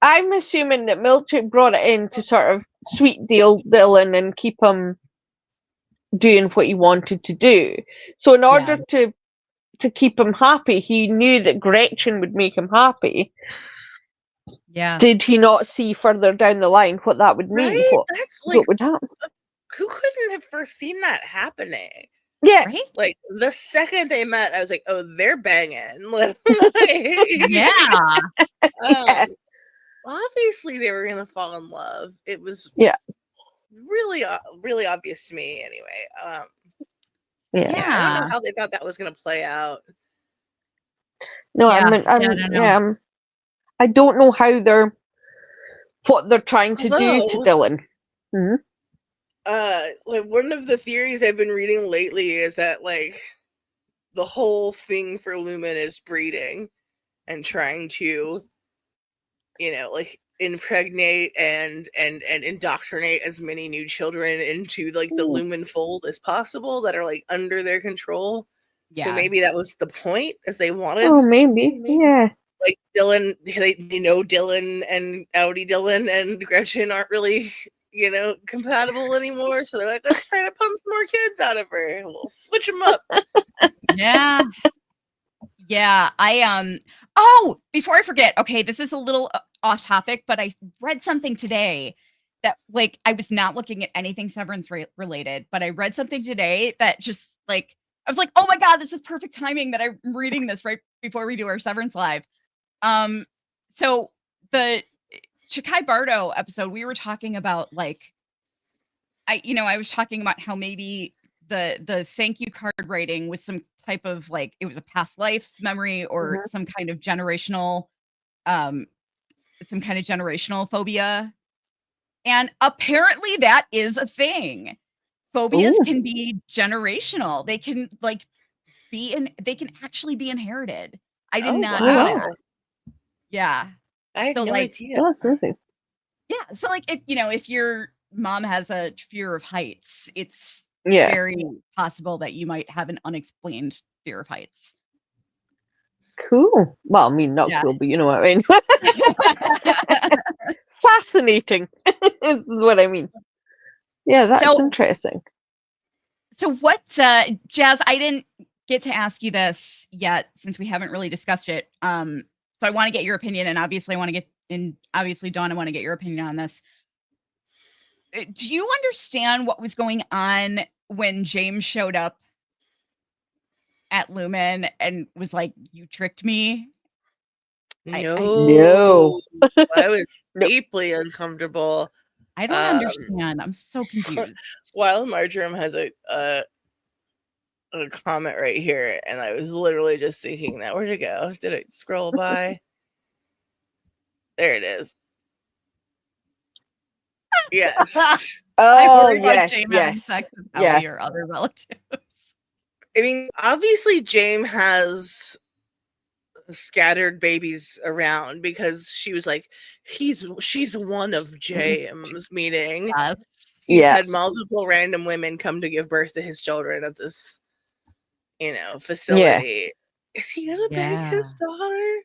I'm assuming that Milchick brought it in to sort of sweet deal Dylan and keep him doing what he wanted to do. So in Yeah. order to keep him happy, he knew that Gretchen would make him happy. Yeah. Did he not see further down the line what that would mean? Right? That's like, What would happen? who couldn't have foreseen that happening? Yeah, Right? Like, the second they met, I was like, oh, they're banging. Like, Yeah. yeah, obviously they were gonna fall in love. It was yeah, really obvious to me anyway. yeah. Yeah, I don't know Yeah. how they thought that was gonna play out. No, Yeah. I'm, Yeah, I I'm, don't know. yeah, I don't know what they're trying to do to Although, Dylan. Hmm? like, one of the theories I've been reading lately is that, like, the whole thing for Lumon is breeding and trying to, like, impregnate and indoctrinate as many new children into, like, the Lumon fold as possible that are, like, under their control. So Yeah. maybe that was the point, as they wanted. Oh, maybe. Yeah. Like, Dylan, they know Dylan and Audi Dylan and Gretchen aren't really, compatible anymore. So they're like, let's try to pump some more kids out of her. We'll switch them up. Yeah. Yeah. Oh, before I forget, okay, this is a little off topic, but I read something today that, like, I was not looking at anything Severance related, but I read something today that just, like, I was like, oh my God, this is perfect timing that I'm reading this right before we do our Severance live. So the Chikai Bardo episode, we were talking about, like, I was talking about how maybe the thank you card writing was some type of, like, it was a past life memory or Mhm. some kind of generational um phobia. And apparently that is a thing. Phobias Ooh. can be generational. They can, like, they can actually be inherited. I did Oh, not Oh, know wow. that. Yeah. I had So, no like, idea. Oh, that's amazing. yeah, so, like, if your mom has a fear of heights, it's Yeah. very possible that you might have an unexplained fear of heights. Cool. Well, I mean, not Yeah. cool, but you know what I mean. Fascinating is what I mean. Yeah, that's So interesting. so what, Jazz, I didn't get to ask you this yet since we haven't really discussed it. So I wanna get your opinion, and obviously Dawn, I wanna get your opinion on this. Do you understand what was going on when James showed up at Lumon and was like, "You tricked me"? No. I was No. deeply uncomfortable. I don't understand. I'm so confused. While Marjoram has a comment right here, and I was literally just thinking that. Where'd it go? Did it scroll by? There it is. Yes. I Oh, worry about yes, Jane having yes. sex with Yeah. Ellie or other relatives. I mean, obviously James has scattered babies around because she was like, she's one of James, meaning Yes. he's Yeah. had multiple random women come to give birth to his children at this, facility. Is he gonna bang his daughter?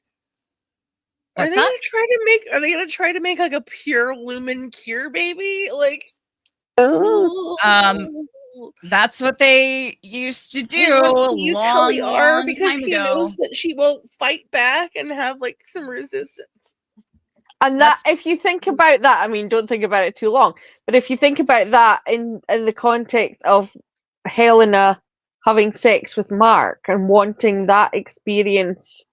Are What's they that? gonna try to make like a pure Lumen cure baby? Like, Oh. That's what they used to do he wants a to use long, Heliar long because time he ago. knows that she won't fight back and have like some resistance. And that, if you think about that, I mean, don't think about it too long, but if you think about that in the context of Helena having sex with Mark and wanting that experience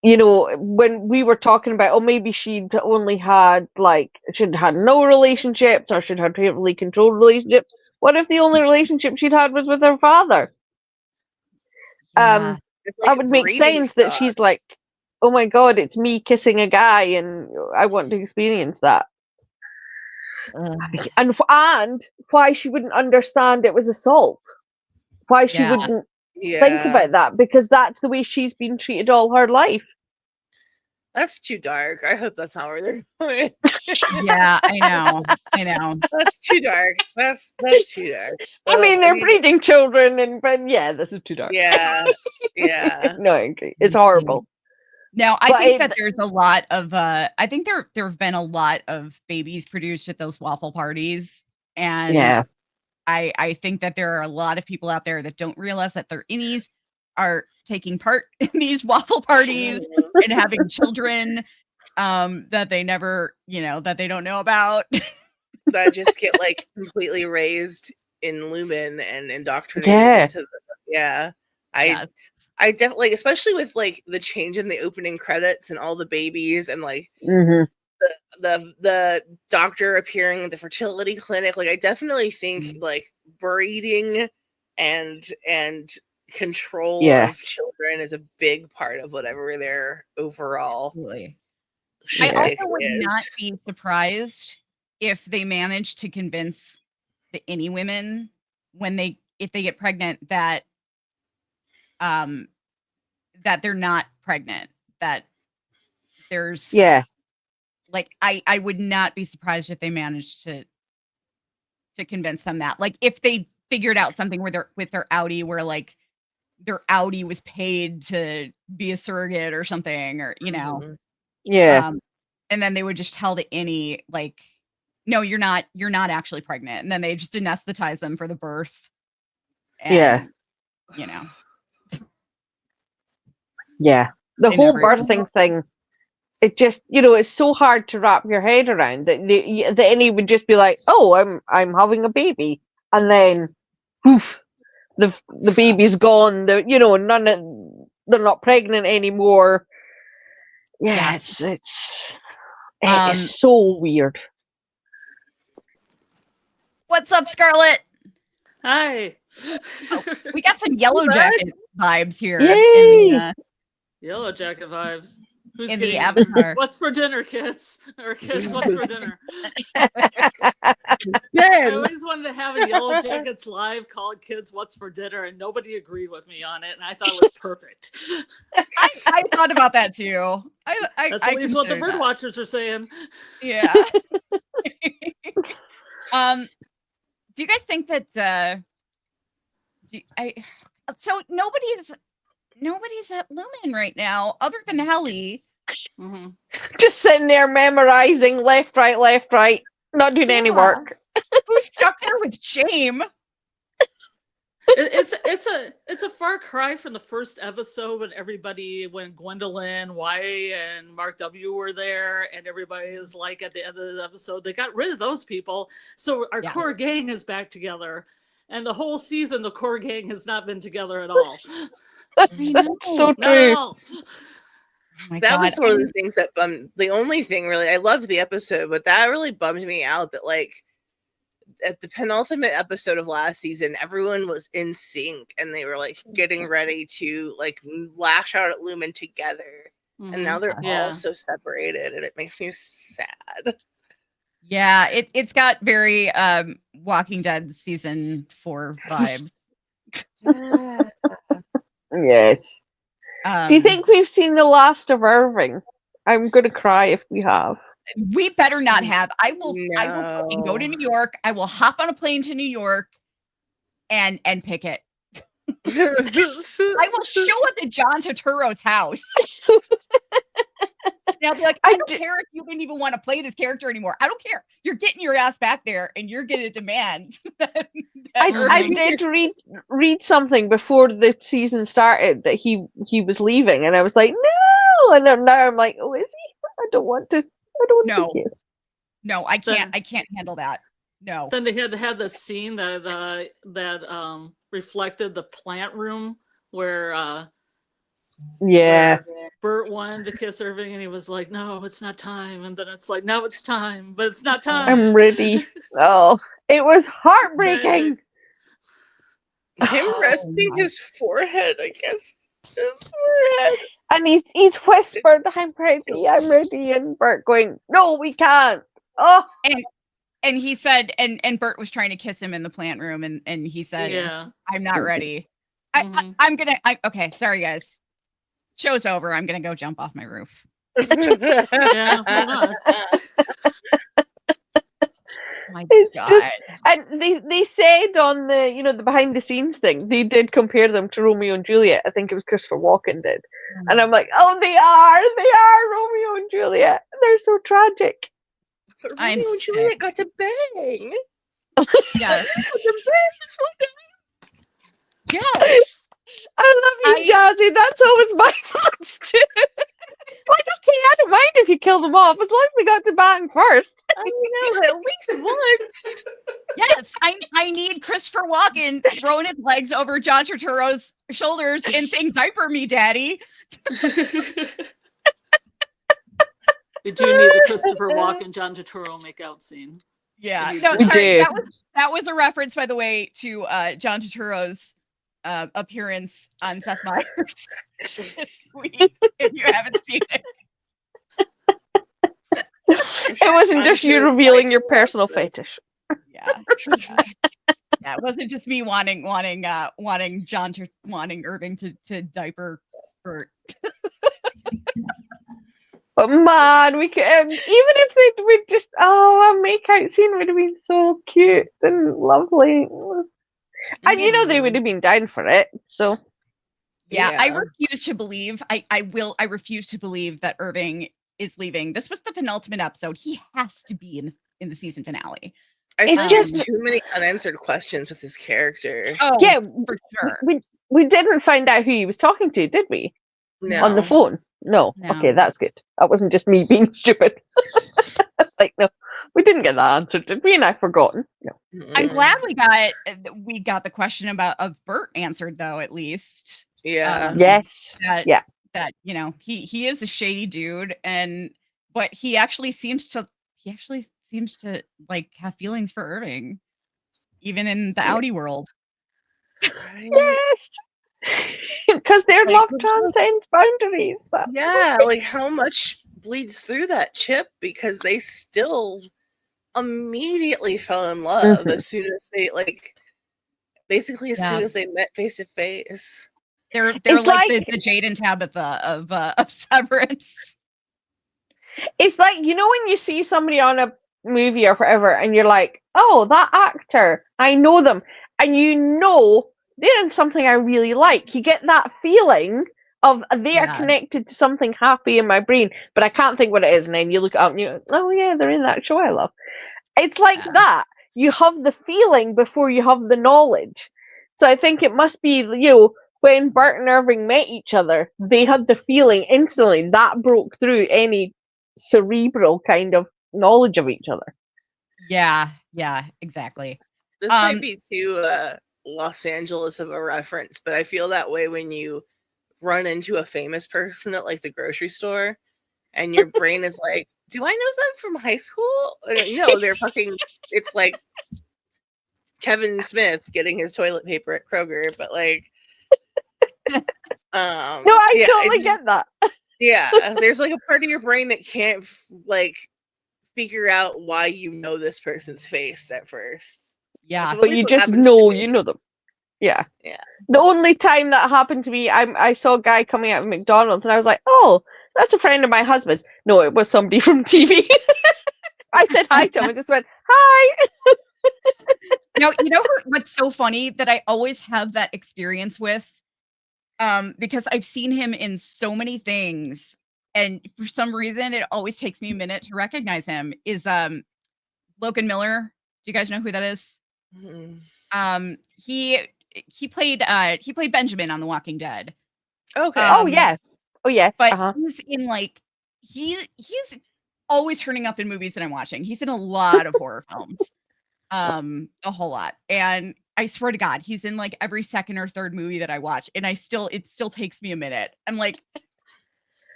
you know, when we were talking about, oh, maybe she'd only had, like, she'd had no relationships or she'd had painfully controlled relationships. What if the only relationship she'd had was with her father? Yeah. It's That like would make breathing sense that stock. she's like, oh my god, it's me kissing a guy and I want to experience that. And why she wouldn't understand it was assault. Why she Yeah. wouldn't think Yeah, about that, because that's the way she's been treated all her life. that's too dark. I hope that's not where they're going. Yeah, I know. I know. That's too dark. That's too dark. I mean, they're breeding children, but yeah, this is too dark. Yeah, yeah. No, I agree. It's horrible. Now, I But think that there's a lot of I think there have been a lot of babies produced at those waffle parties. And Yeah. I think that there are a lot of people out there that don't realize that their innies are taking part in these waffle parties and having children that they never, that they don't know about. That just get like completely raised in Lumon and indoctrinated Yeah. into the I Yes. I definitely, especially with like the change in the opening credits and all the babies and like Mhm. the doctor appearing at the fertility clinic, like I definitely think like breeding and control Yeah. of children is a big part of whatever their overall Absolutely. I Yeah. shtick also would is. not be surprised if they manage to convince the Innie women if they get pregnant that that they're not pregnant, that there's Yeah. like I would not be surprised if they managed to convince them that, like, if they figured out something where with their Audi where like their Audi was paid to be a surrogate or something, or Mhm. Yeah. and then they would just tell the Innie, like, no, you're not actually pregnant, and then they just anesthetize them for the birth. Yeah. And you know Yeah. The they whole never birthing thing, it just, it's so hard to wrap your head around that any would just be like, oh, I'm having a baby, and then poof, the baby's gone. They're not pregnant anymore. Yeah, Yes. it is so weird. What's up, Scarlett? Hi. We got some Yellow Jacket vibes here in Yay! the Yellow Jacket vibes. Who's in the getting avatar. what's for dinner, kids? Or kids, what's for dinner? I Ben, always wanted to have a Yellow Jackets live called Kids What's for Dinner, and nobody agreed with me on it, and I thought it was perfect. I thought about that too. That's at least what the bird watchers are saying. Yeah. Do you guys think that so nobody's at Lumen right now other than Helly. Mm-hmm. Just sitting there memorizing left, right, not doing any work. Who's stuck there with shame? It's a far cry from the first episode when Gwendolyn, Y, and Mark W were there, and everybody is like at the end of the episode, they got rid of those people. So our core gang is back together. And the whole season, the core gang has not been together at all. That's so Not true. at all. Oh that was one of the things that the only thing really, I loved the episode, but that really bummed me out that like at the penultimate episode of last season, everyone was in sync and they were like getting ready to like lash out at Lumon together. Mm-hmm. And now they're all so separated, and it makes me sad. Yeah, it's got very Walking Dead season 4 vibes. Yes. Do you think we've seen the last of Irving? I'm gonna cry if we have. We better not have. I will fucking go to New York. I will hop on a plane to New York and pick it. I will show up at John Turturro's house. And I'll be like, I don't care if you didn't even want to play this character anymore. I don't care. You're getting your ass back there, and you're going to demand that I did read something before the season started that he was leaving, and I was like, no. And now I'm like, oh, is he? I don't want to. No, I can't. I can't handle that. No. Then they had to have the scene that reflected the plant room where Yeah. where Bert wanted to kiss Irving and he was like, no, it's not time. And then it's like, now it's time, but it's not time. I'm ready. Oh, it was heartbreaking. Tragic. Him Oh, resting my. his forehead against his forehead. And he's whispered, I'm ready. And Bert going, no, we can't. Oh, And he said, and Bert was trying to kiss him in the plant room, and he said, Yeah. I'm not ready. Mhm. Okay, sorry guys. Show's over. I'm gonna go jump off my roof. Yeah, pretty much. My it's God. just, and they said on the the behind the scenes thing, they did compare them to Romeo and Juliet. I think it was Christopher Walken did. And I'm like, oh, they are Romeo and Juliet. They're so tragic. But I'm Romeo and sick. Juliet got to bang. Yes. The best one. Yes. I love you, Jazzy. That's always my thoughts too. Like, okay, I don't mind if you kill them off, as long as they got to bang first. I know, at least once. Yes. I need Christopher Walken throwing his legs over John Turturro's shoulders and saying, "Diaper me, daddy." We do need the Christopher Walken John Turturro make-out scene. Yeah. It No, needs sorry. to. That was a reference, by the way, to John Turturro's appearance on Seth Meyers this week, if you haven't seen it. It wasn't just you revealing your personal fetish. Yeah. Yeah, it wasn't just me wanting Irving to diaper Bert. But man, we could, even if they would just, a make-out scene would have been so cute and lovely. And they would have been down for it, so. Yeah, I Yeah. refuse to believe. I refuse to believe that Irving is leaving. This was the penultimate episode. He has to be in the season finale. I It's feel like just- there's too many unanswered questions with his character. Oh, Yeah, for sure. we didn't find out who he was talking to, did we? No. On the phone? No. No. Okay, that's good. That wasn't just me being stupid. Like, no, we didn't get that answered, did we? And I've forgotten. No. I'm glad we got the question of Bert answered, though, at least. Yeah. Yes. That he is a shady dude, but he actually seems to like have feelings for Irving, even in the Audi world. Right? Yes. Because their Like, love which was- transcends boundaries. That's Yeah, like how much bleeds through that chip because they still immediately fell in love as soon as they basically as soon as they met face to face. They're It's like like- the Jade and Tabitha of Severance. It's like, when you see somebody on a movie or whatever, and you're like, oh, that actor, I know them. And they're in something I really like. You get that feeling of they are connected to something happy in my brain, but I can't think what it is. And then you look it up and you go, oh, yeah, they're in that show I love. It's like that. You have the feeling before you have the knowledge. So I think it must be, when Bert and Irving met each other, they had the feeling instantly that broke through any cerebral kind of knowledge of each other. Yeah, exactly. This might be too Los Angeles of a reference, but I feel that way when you run into a famous person at like the grocery store and your brain is like, do I know them from high school? No, they're fucking, it's like Kevin Smith getting his toilet paper at Kroger, but like, No, I totally get that. Yeah, there's like a part of your brain that can't figure out why you know this person's face at first. Yeah, but you just know you know them. Yeah. The only time that happened to me, I saw a guy coming out of McDonald's and I was like, oh, that's a friend of my husband. No, it was somebody from TV. I said hi to him and just went, hi. No, what's so funny that I always have that experience with, because I've seen him in so many things, and for some reason it always takes me a minute to recognize him, is Logan Miller. Do you guys know who that is? Mm-hmm. He played Benjamin on The Walking Dead. Okay. Oh yes. But he's in he's always turning up in movies that I'm watching. He's in a lot of horror films. A whole lot. And I swear to God, he's in like every second or third movie that I watch, and it still takes me a minute. I'm like,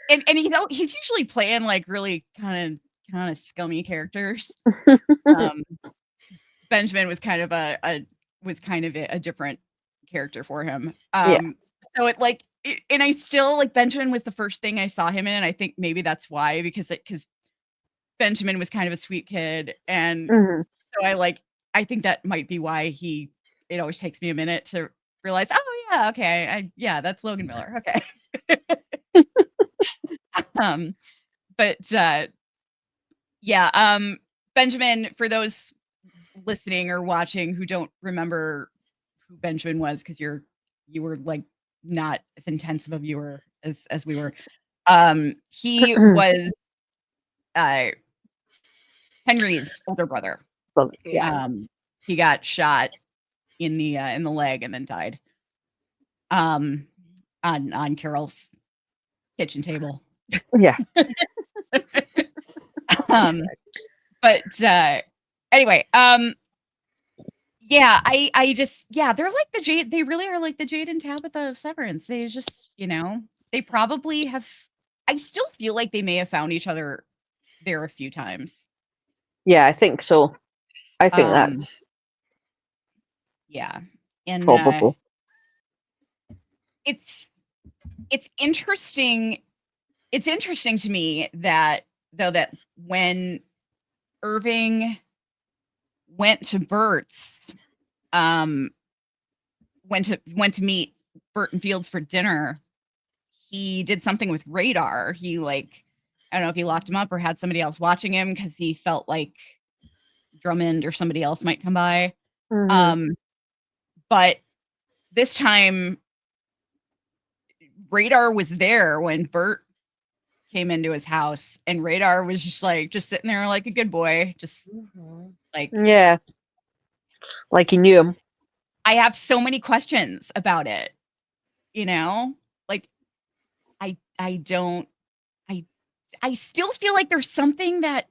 and he's usually playing like really kind of scummy characters. Benjamin was kind of a different character for him. So and I still like Benjamin was the first thing I saw him in, and I think maybe that's why because Benjamin was kind of a sweet kid, and so I think that might be why it always takes me a minute to realize, oh yeah, okay, that's Logan Miller, okay. But Benjamin, for those listening or watching who don't remember who Benjamin was, because you were like not as intensive a viewer as we were. He was Henry's older brother. Yeah. He got shot in the leg and then died. On Carol's kitchen table. Yeah. But anyway, yeah, I just they're like the Jade. They really are like the Jade and Tabitha of Severance. They just, they probably have. I still feel like they may have found each other there a few times. Yeah, I think so. I think that's and probable. It's interesting. It's interesting to me that when Irving went to Bert's, went to meet Bert and Fields for dinner, he did something with Radar. He I don't know if he locked him up or had somebody else watching him because he felt like Drummond or somebody else might come by. But this time Radar was there when Bert came into his house, and Radar was just sitting there like a good boy, just like he knew him. I have so many questions about it, I still feel like there's something that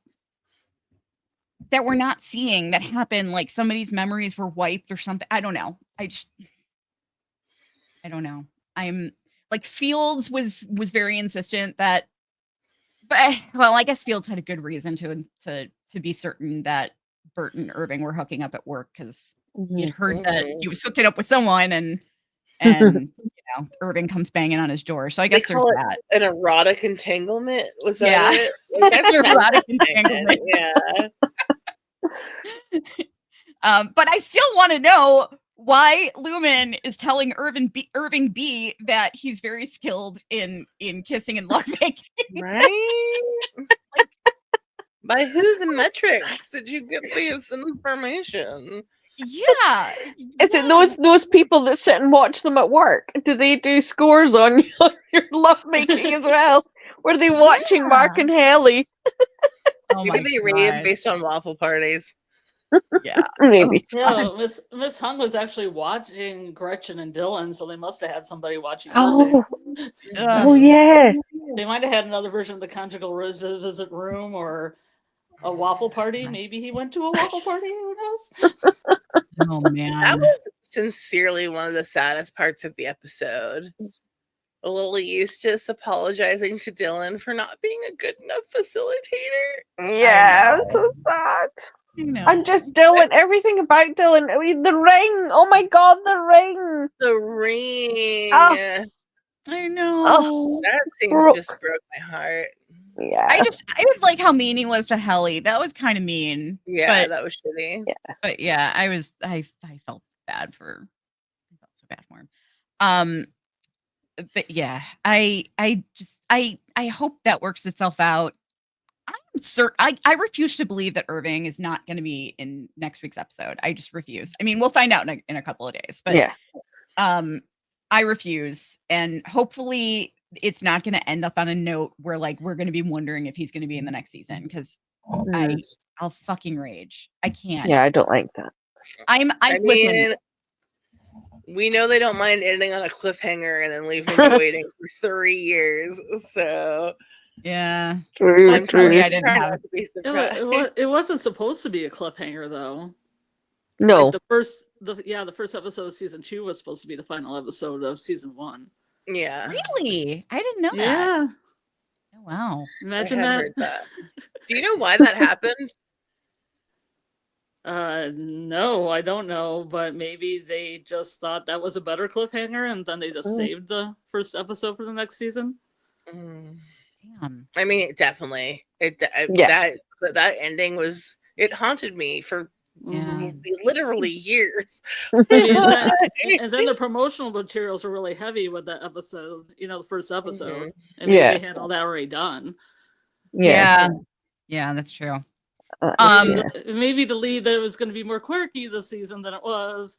we're not seeing that happened, like somebody's memories were wiped or something. I don't know. I don't know. I'm like Fields was very insistent that, but well, I guess Fields had a good reason to be certain that Bert and Irving were hooking up at work because he had heard that he was hooking up with someone, and Irving comes banging on his door. So I guess there's that. An erotic entanglement? Was that it? That's erotic entanglement. But I still want to know why Lumon is telling Irving B that he's very skilled in kissing and lovemaking. Right? By whose metrics did you get this information? Yeah. Is it those people that sit and watch them at work? Do they do scores on your lovemaking as well? Were they watching Mark and Haley? Maybe they rate based on waffle parties. Yeah, maybe. Miss Hung was actually watching Gretchen and Dylan, so they must have had somebody watching. Oh yeah. They might have had another version of the conjugal visit room or a waffle party. Maybe he went to a waffle party. Who knows? Oh man, that was sincerely one of the saddest parts of the episode. A little Eustace apologizing to Dylan for not being a good enough facilitator. Yeah, so sad. And just Dylan, everything about Dylan. I mean, the ring. Oh my God, the ring. The ring. Oh. I know. Oh, that scene just broke my heart. Yeah. I would like how mean he was to Helly. That was kind of mean. Yeah, that was shitty. Yeah. But yeah, I felt bad for him. But yeah, I hope that works itself out. I'm certain. I refuse to believe that Irving is not going to be in next week's episode. I just refuse. I mean, we'll find out in a couple of days, but I refuse, and hopefully it's not going to end up on a note where we're going to be wondering if he's going to be in the next season, because I'll fucking rage. I can't. Yeah, I don't like that. I mean, we know they don't mind ending on a cliffhanger and then leaving you waiting for 3 years. So yeah, true. It wasn't supposed to be a cliffhanger, though. No. Like the first episode of season 2 was supposed to be the final episode of season 1. Yeah, Really? I didn't know that. Yeah, Oh, wow. I imagine had that. heard that. Do you know why that happened? No, I don't know, but maybe they just thought that was a better cliffhanger, and then they just saved the first episode for the next season. Mm. Damn. I mean, it definitely. Yeah. That ending was. It haunted me for Yeah. literally years. I mean, and then the promotional materials were really heavy with that episode, the first episode. And maybe they had all that already done. Yeah. Yeah, that's true. Maybe the lead that it was going to be more quirky this season than it was.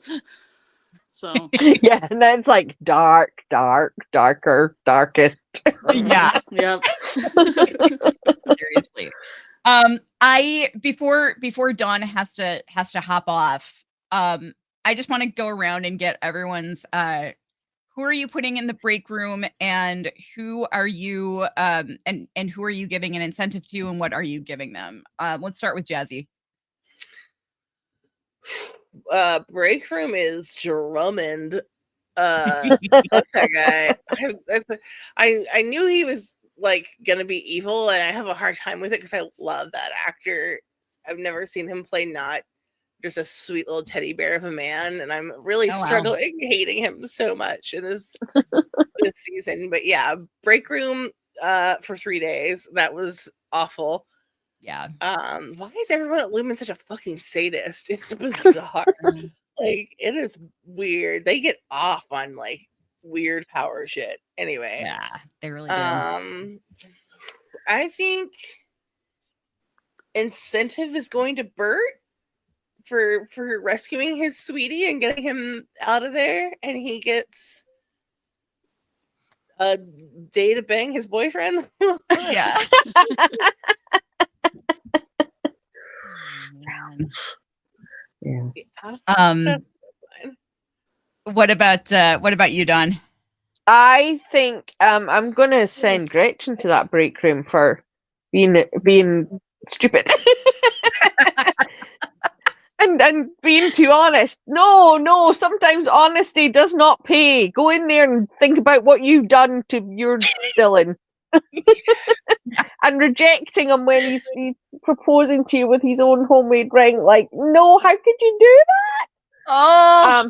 So Yeah, and then it's like dark, darker, darkest. Yeah. Yep. Seriously. I before Dawn has to hop off, I just want to go around and get everyone's who are you putting in the break room, and who are you and who are you giving an incentive to, and what are you giving them? Let's start with Jazzy. Break room is Drummond. Fuck that guy. I knew he was like gonna be evil, and I have a hard time with it because I love that actor. I've never seen him play not just a sweet little teddy bear of a man, and I'm really struggling hating him so much in this season. But yeah, break room for 3 days. That was awful. Yeah. Why is everyone at Lumen such a fucking sadist? It's bizarre. Like, it is weird. They get off on like weird power shit. Anyway. Yeah, they really do. I think incentive is going to Bert for rescuing his sweetie and getting him out of there, and he gets a day to bang his boyfriend. Yeah. Yeah. What about you, Dawn? I think I'm gonna send Gretchen to that break room for being stupid. and being too honest. No, sometimes honesty does not pay. Go in there and think about what you've done to your Dylan. And rejecting him when he's proposing to you with his own homemade ring. Like, no, how could you do that? Oh,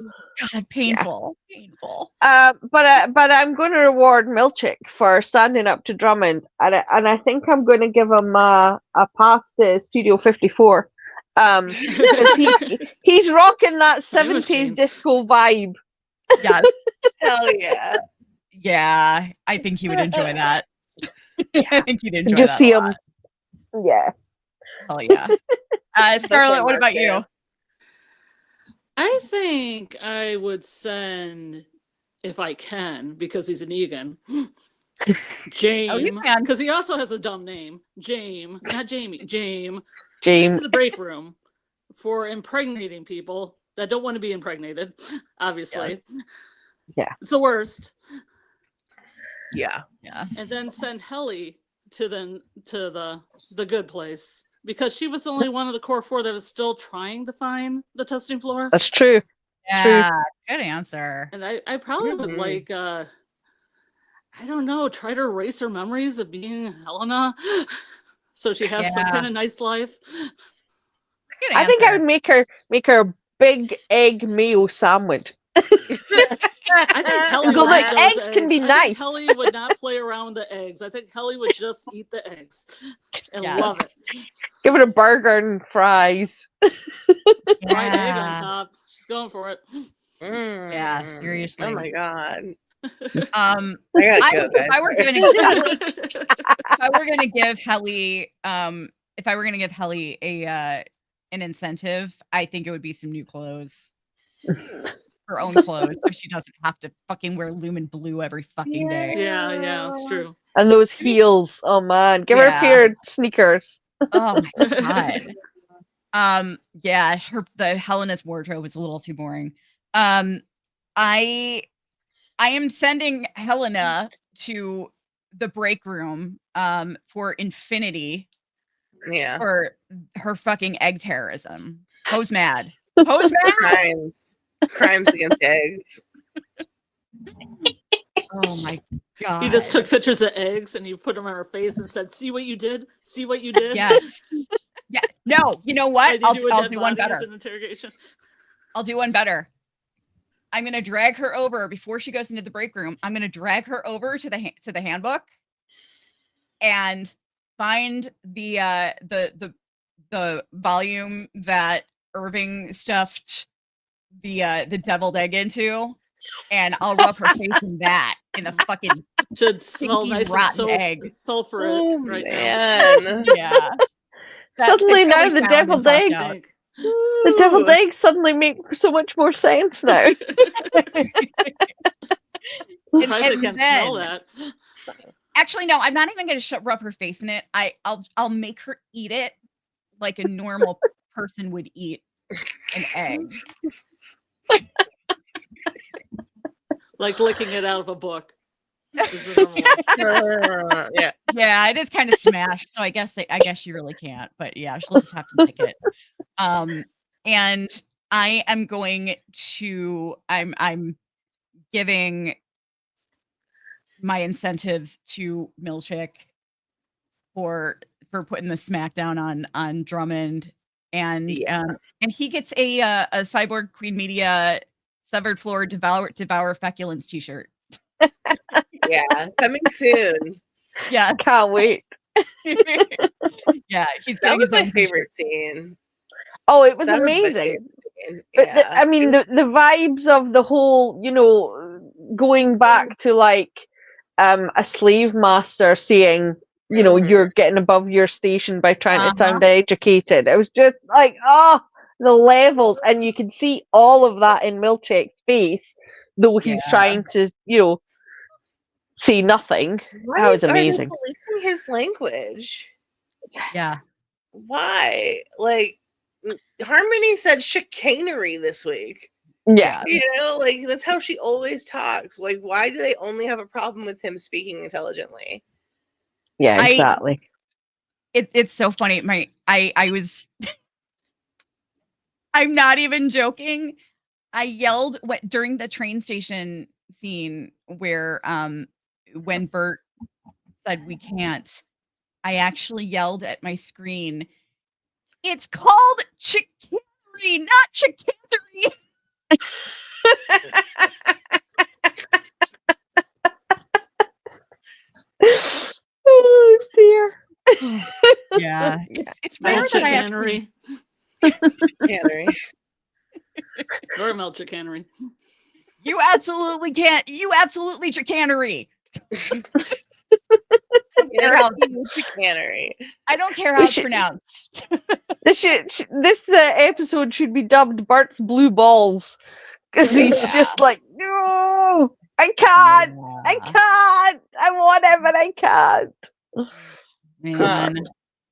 God, painful. Yeah. Painful. But I'm going to reward Milchick for standing up to Drummond, and I think I'm going to give him a pass to Studio 54. Because he's rocking that 70s disco vibe. Yeah. Hell yeah. Yeah, I think he would enjoy that. Yeah. I think he'd enjoy Just that see a him. lot. Yeah. Hell yeah. Scarlett, what about you? I think I would send, if I can, because he's an Egan, James, because he also has a dumb name. James, not Jamie. James. To the break room for impregnating people that don't want to be impregnated, obviously. Yeah. It's the worst. Yeah. And then send Helly to the good place, because she was the only one of the core 4 that was still trying to find the testing floor. That's true. Yeah, good answer. And I probably would like I don't know, try to erase her memories of being Helena so she has some kind of nice life. I think I would make her a big egg mayo sandwich. I think Helly would like eggs can be nice. Think Helly would not play around with the eggs. I think Helly would just eat the eggs and love it. Give it a burger and fries. Fried egg on top. She's going for it. Yeah, seriously. Oh my God. If I were gonna give Helly an incentive, I think it would be some new clothes. Her own clothes, so she doesn't have to fucking wear Lumen blue every fucking day. Yeah, it's true. And those heels, oh man, give her a pair of sneakers. Oh my God. The Helena's wardrobe is a little too boring. I am sending Helena to the break room for Infinity. Yeah. For her fucking egg terrorism. Poe's mad. Pose back. Crimes against eggs. Oh my god. You just took pictures of eggs and you put them on her face and said, "See what you did? See what you did?" Yes. Yeah. No, you know what? And you I'll do a I'll dead do one body as better. an interrogation. I'll do one better. I'm going to drag her over before she goes into the break room. I'm going to drag her over to the handbook and find the volume that Irving stuffed the deviled egg into, and I'll rub her face in that in the fucking Should smell stinky nice and rotten egg. sulfuric Oh right man. Yeah. Suddenly they now probably the found and deviled tossed egg, out. the deviled eggs suddenly make so much more sense now. Surprised I And can't then- smell that. Actually, no, I'm not even going to rub her face in it. I'll make her eat it like a normal person would eat an egg. Like licking it out of a book. This is normal. Yeah. Yeah, it is kind of smashed, so I guess you really can't. But yeah, she'll just have to lick it. And I am going to I'm giving my incentives to Milchick for putting the smackdown on Drummond, and he gets a Cyborg Queen Media Severed Floor Devour Feculence t-shirt. Yeah, coming soon. Yeah, Can't wait. yeah, he's That getting was his my own favorite t-shirt. scene. Oh, it was That was my amazing. favorite scene. But Yeah. I mean, the vibes of the whole, going back to like a slave master saying, you're getting above your station by trying to sound educated. It was just like, the levels, and you can see all of that in Milchick's face, though he's trying to, say nothing. That was amazing. Are they policing his language? Yeah. Why? Like, Harmony said chicanery this week. Yeah. Like, that's how she always talks. Like, why do they only have a problem with him speaking intelligently? Yeah, exactly. It's so funny. I was I'm not even joking. I yelled during the train station scene where when Bert said we can't, I actually yelled at my screen, "It's called chicanery, not chicanery." Oh dear. Yeah. It's rare that I actually... Chicanery. Or Milchick. You absolutely can't. You absolutely chicanery. Chicanery. I don't care how it's pronounced. This episode should be dubbed Bart's Blue Balls, because he's just like, no, I can't. I want it, but I can't. Man.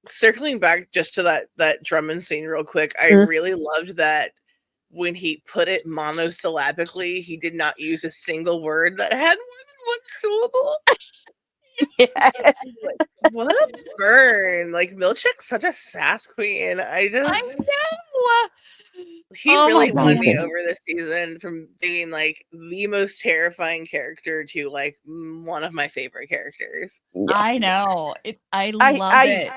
Circling back just to that Drummond scene real quick, I really loved that when he put it monosyllabically, he did not use a single word that had more than one syllable. Yeah. Like, what a burn. Like, Milchick's such a sass queen. I know. He really won me over this season, from being like the most terrifying character to like one of my favorite characters. Yeah. I know. I love it.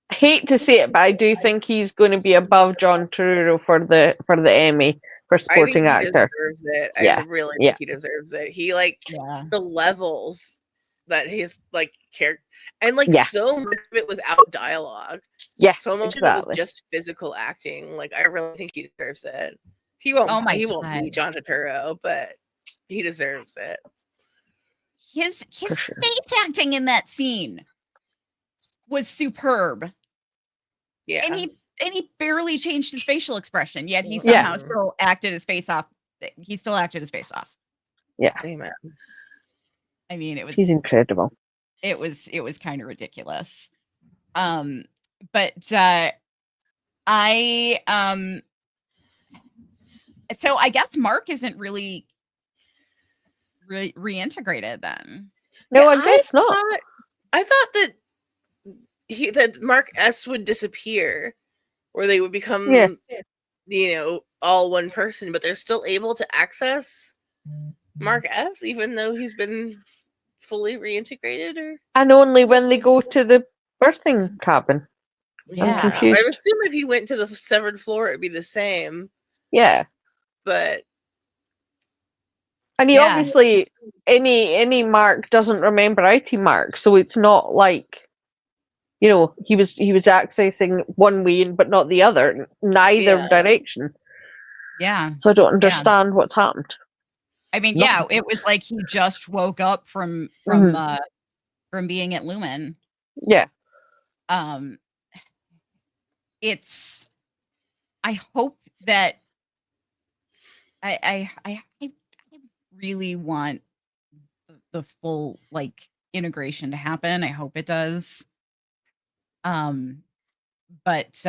I hate to say it, but I do think he's going to be above John Turturro for the Emmy for supporting actor. Deserves it. I really think he deserves it. He the levels that his character, and so much of it without dialogue. Yeah, so much of it with just physical acting. Like, I really think he deserves it. He won't. He won't be John Turturro, but he deserves it. His face acting in that scene was superb. Yeah, and he barely changed his facial expression, yet he somehow still acted his face off. He still acted his face off. Yeah, amen. I mean, he's incredible. It was kind of ridiculous. But so I guess Mark isn't really reintegrated then. No, I guess not. I thought that Mark S would disappear, or they would become all one person, but they're still able to access Mark S, even though he's been fully reintegrated, or And only when they go to the birthing cabin. Yeah. I confused. would assume if he went to the severed floor, it'd be the same. Yeah. But And he Yeah. obviously any Mark doesn't remember IT Mark, so it's not like he was accessing one way but not the other, neither Yeah. direction. Yeah. So I don't understand what's happened. I mean, No. yeah, it was like he just woke up from being at Lumon. Yeah. It's I hope that I really want the full like integration to happen. I hope it does. But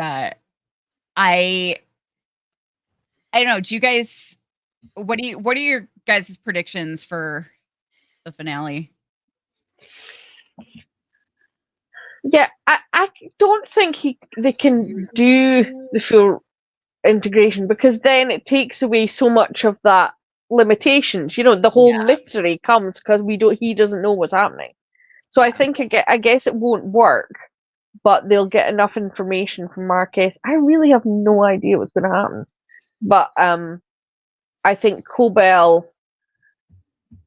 I don't know. Do you guys what are your guys' predictions for the finale? Yeah, I don't think they can do the full integration, because then it takes away so much of that limitations. The whole mystery comes because he doesn't know what's happening. So I think I guess it won't work, but they'll get enough information from Marquez. I really have no idea what's going to happen, but I think Cobell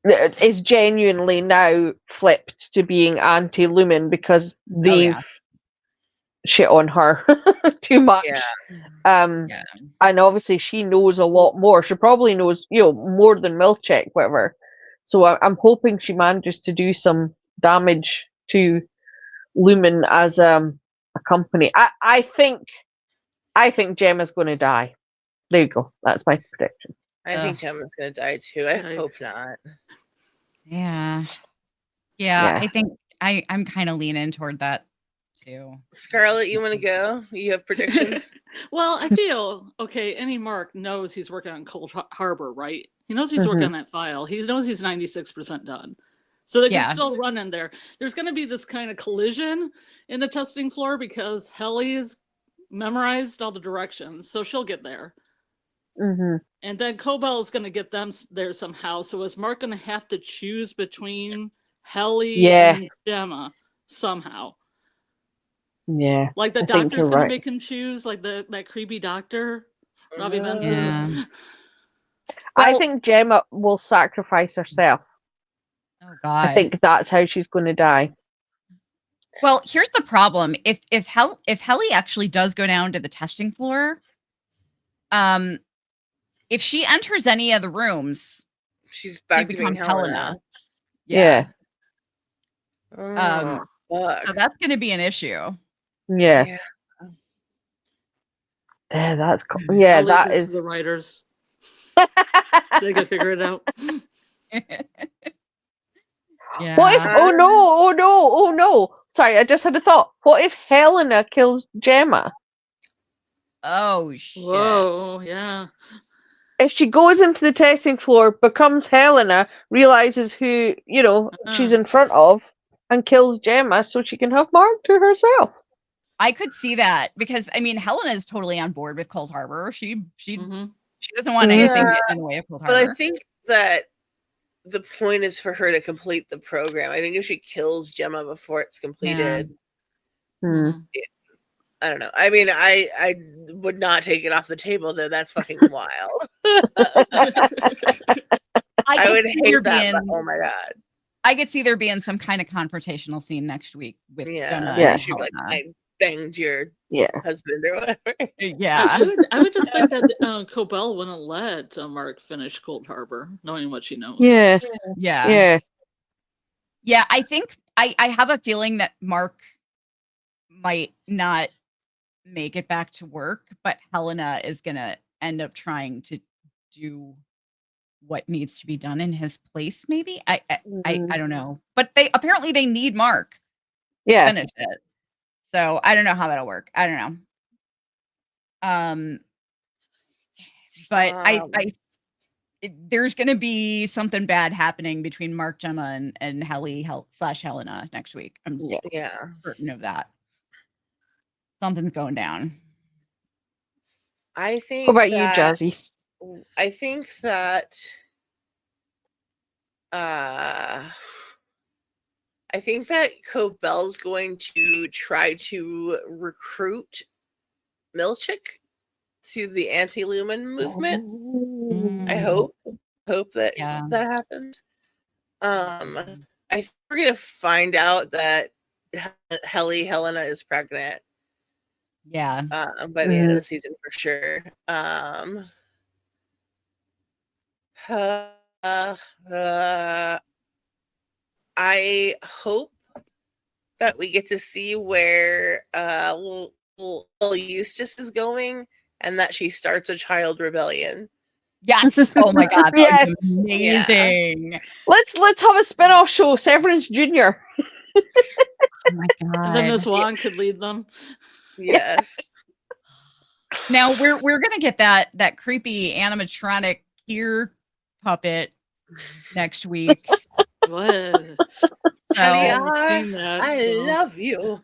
is genuinely now flipped to being anti-Lumon because they've shit on her too much. And obviously she knows a lot more. She probably knows, more than Milchick, whatever. So I'm hoping she manages to do some damage to Lumon as a company. I think Gemma's going to die. There you go. That's my prediction. I think Gemma's going to die too. I hope not. Yeah. I think I'm kind of leaning toward that too. Scarlett, you want to go? You have predictions? Well, I feel Any Mark knows he's working on Cold Harbor, right? He knows he's working on that file. He knows he's 96% done. So they can still run in there. There's going to be this kind of collision in the testing floor because Helly's memorized all the directions, so she'll get there. And then Cobell is going to get them there somehow. So is Mark going to have to choose between Helly and Gemma somehow? Yeah. Like the doctor's going to make him choose, like that creepy doctor, Robbie Benson. Yeah. I think Gemma will sacrifice herself. Oh God. I think that's how she's going to die. Well, here's the problem. If Helly actually does go down to the testing floor, if she enters any of the rooms, she's back to being Helena. Yeah. Fuck. So that's going to be an issue. Yeah. Yeah, that's cool. Yeah, that is to the writers. They can figure it out. Yeah. What if? Oh no! Sorry, I just had a thought. What if Helena kills Gemma? Oh shit! Whoa! Yeah. If she goes into the testing floor, becomes Helena, realizes who she's in front of, and kills Gemma, so she can have Mark to herself. I could see that because Helena is totally on board with Cold Harbor. She doesn't want anything in the way of Cold Harbor. But I think that the point is for her to complete the program. I think if she kills Gemma before it's completed, I don't know. I would not take it off the table though. That's fucking wild. I would hate that. But, oh my God. I could see there being some kind of confrontational scene next week with Gemma. Yeah. She like I banged your husband or whatever. Yeah. I would just think that Cobell wouldn't let Mark finish Cold Harbor, knowing what she knows. Yeah. I think I have a feeling that Mark might not make it back to work, but Helena is gonna end up trying to do what needs to be done in his place. Maybe I don't know, but they apparently need Mark to finish it. So I don't know how that'll work. I don't know. But there's going to be something bad happening between Mark, Gemma, and Helly/Helena next week. I'm certain of that. Something's going down. I think What about you, that Jazzy? I think that I think that Cobell's going to try to recruit Milchick to the anti-Lumon movement. I hope that Yeah. that happens. I think we're gonna find out that Helena is pregnant. Yeah. By the end of the season for sure. I hope that we get to see where little Eustace is going, and that she starts a child rebellion. Yes. Oh my god, that Yes. would be amazing. Let's have a spin-off show, Severance Jr. Oh my And then god. Miss Wong could lead them. Yes. Now we're gonna get that creepy animatronic ear puppet next week. What? So I haven't seen that. I so. love you.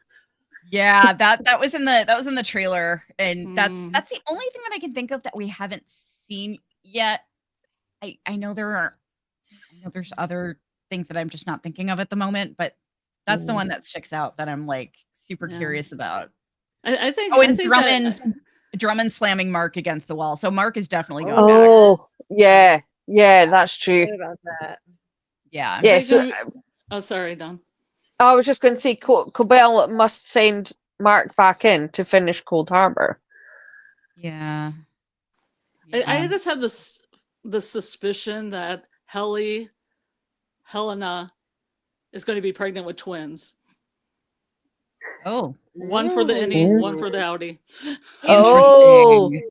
yeah, that was in the trailer, and that's Mhm. the only thing that I can think of that we haven't seen yet. I know there's other things that I'm just not thinking of at the moment, but that's the one that sticks out that I'm like super Yeah. curious about. I think. Oh, I and think Drummond slamming Mark against the wall. So Mark is definitely going back. Oh, yeah, that's true. What about that? Yeah. Yeah, They so oh, sorry, Don. I was just going to say, Cobell must send Mark back in to finish Cold Harbor. Yeah. I just have the suspicion that Helena is going to be pregnant with twins. Oh. One for the Innie, one for the Audi. Oh. Interesting.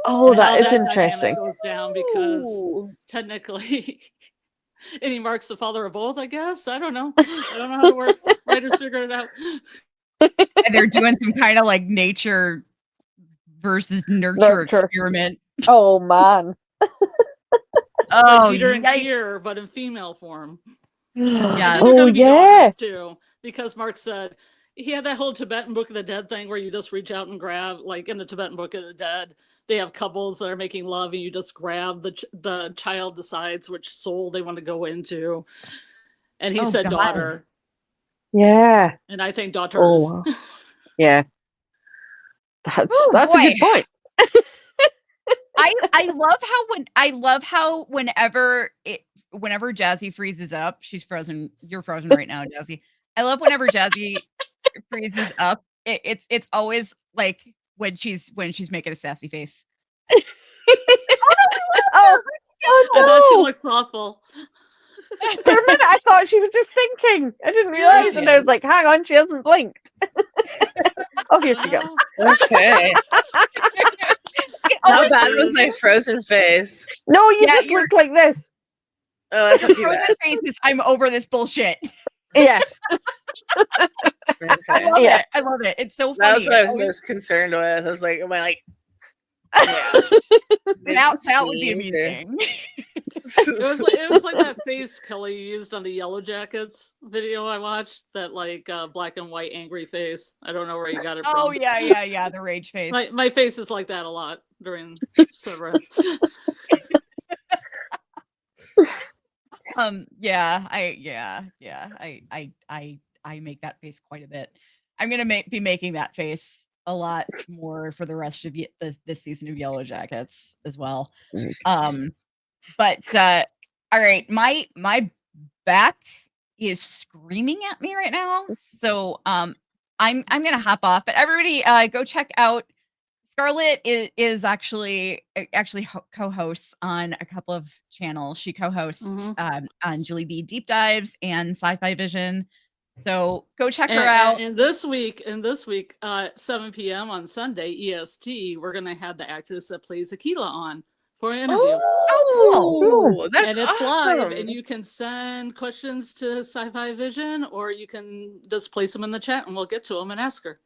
Oh, And how that is that interesting. dynamic goes down, because technically Innie Mark's the father of both, I guess. I don't know. I don't know how it works. Writers figure it out. And they're doing some kind of like nature versus nurture experiment. Oh man. Oh, Like Peter and yikes. Kier, but in female form. Yeah. And then there's Oh going to be yeah. daughters too, because Mark said he had that whole Tibetan Book of the Dead thing where you just reach out and grab, like in the Tibetan Book of the Dead, they have couples that are making love, and you just grab the child decides which soul they want to go into, and he said God. daughter, Yeah. and I think daughters. Oh, wow. Yeah. That's boy. a good point. I love how whenever Jazzy freezes up, she's frozen. You're frozen right now, Jazzy. I love whenever Jazzy freezes up. It's always like when she's making a sassy face. Oh, I thought she looked thoughtful. For a minute, I thought she was just thinking. I didn't realize, she and I was like, "Hang on, she hasn't blinked." Oh, here she goes. Okay. How bad was my frozen face? No, you just looked like this. Oh, that's not too frozen bad. face is I'm over this bullshit. Yeah. Okay. I love it. It's so funny. That was what I was most concerned with. I was like, am I like, yeah. that would be amusing. It was like that face Kelly used on the Yellow Jackets video I watched, that like black and white angry face. I don't know where you got it from. Oh yeah, the rage face. My face is like that a lot during Severance. I make that face quite a bit. I'm gonna be making that face a lot more for the rest of this season of Yellow Jackets as well. But all right, my back is screaming at me right now, so I'm gonna hop off. But everybody, go check out. Scarlett is actually co-hosts on a couple of channels. She co-hosts on Julie B Deep Dives and Sci-Fi Vision. So go check her out. And this week, 7 p.m. on Sunday EST, we're gonna have the actress that plays Akila on for an interview. Oh, that's and it's awesome. live, and you can send questions to Sci-Fi Vision, or you can just place them in the chat, and we'll get to them and ask her.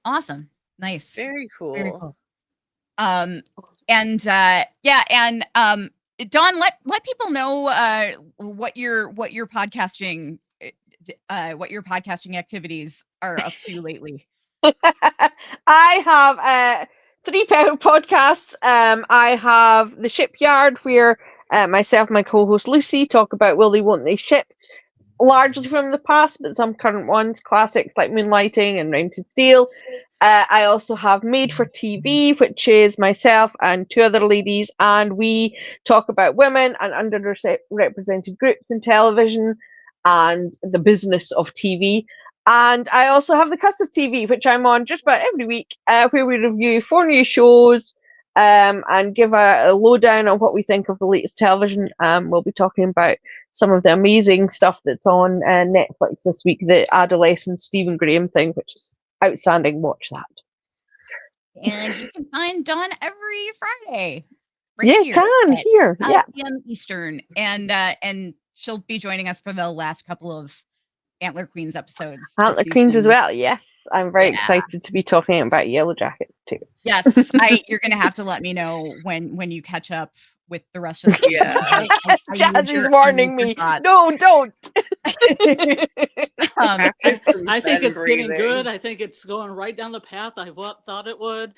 Awesome. Nice. Very cool. Very cool. And Dawn, let people know what your podcasting activities are up to lately. I have 3 podcasts. I have the Shipyard, where myself and my co-host Lucy talk about will they, won't they ships, largely from the past, but some current ones, classics like Moonlighting and Rounded Steel. I also have Made for TV, which is myself and 2 other ladies, and we talk about women and underrepresented groups in television and the business of TV. And I also have the Custard TV, which I'm on just about every week, where we review 4 new shows and give a lowdown on what we think of the latest television. We'll be talking about some of the amazing stuff that's on Netflix this week, the adolescent Stephen Graham thing, which is outstanding. Watch that. And you can find Dawn every Friday. Yeah, here can at here. 5 Yeah, p.m. Eastern. And she'll be joining us for the last couple of Antler Queens episodes. Antler this Queens as season. well. Yes, I'm very Yeah. excited to be talking about Yellow Jacket too. Yes, you're gonna have to let me know when you catch up with the rest of the season. Yeah. I Jazz need is your warning me. thoughts. No, don't. After some I think Zen it's getting breathing. good. I think it's going right down the path I thought it would.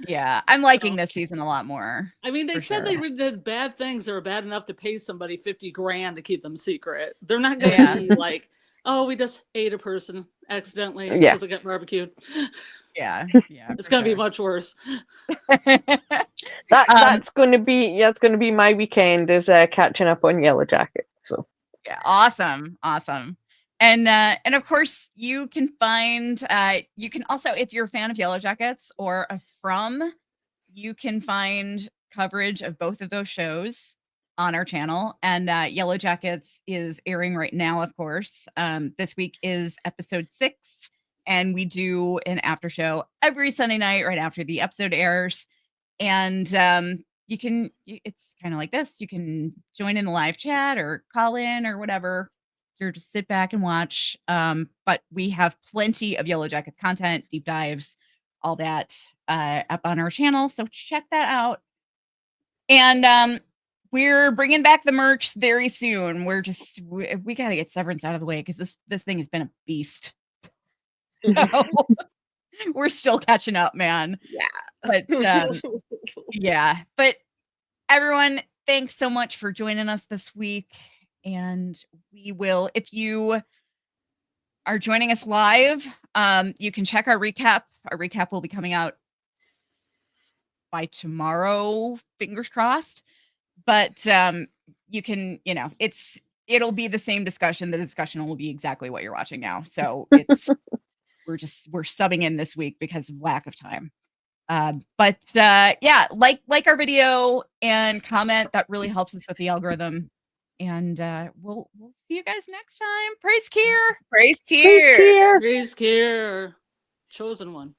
Yeah, I'm liking So- this season a lot more. I mean, they For said sure. they did bad things that were bad enough to pay somebody $50,000 to keep them secret. They're not going to Yeah. be like, oh, we just ate a person accidentally Yeah. because it got barbecued. Yeah, yeah. It's going to be much worse. That's going to be my weekend is catching up on Yellow Jacket. So Yeah, awesome. And of course you can find you can also, if you're a fan of Yellow Jackets or you can find coverage of both of those shows on our channel. And Yellow Jackets is airing right now, of course. This week is episode 6, and we do an after show every Sunday night right after the episode airs. And it's kind of like this. You can join in the live chat or call in or whatever, or just sit back and watch. But we have plenty of Yellow Jackets content, deep dives, all that up on our channel. So check that out. And we're bringing back the merch very soon. We got to get Severance out of the way because this thing has been a beast. So, we're still catching up, man. Yeah. But yeah, but everyone, thanks so much for joining us this week. And we will, if you are joining us live, you can check our recap. Our recap will be coming out by tomorrow, fingers crossed. But you can, it'll be the same discussion. The discussion will be exactly what you're watching now. So we're subbing in this week because of lack of time. But yeah, like our video and comment. That really helps us with the algorithm. And we'll see you guys next time. Praise Kier. Praise Please Kier. care. Grace Care, chosen one.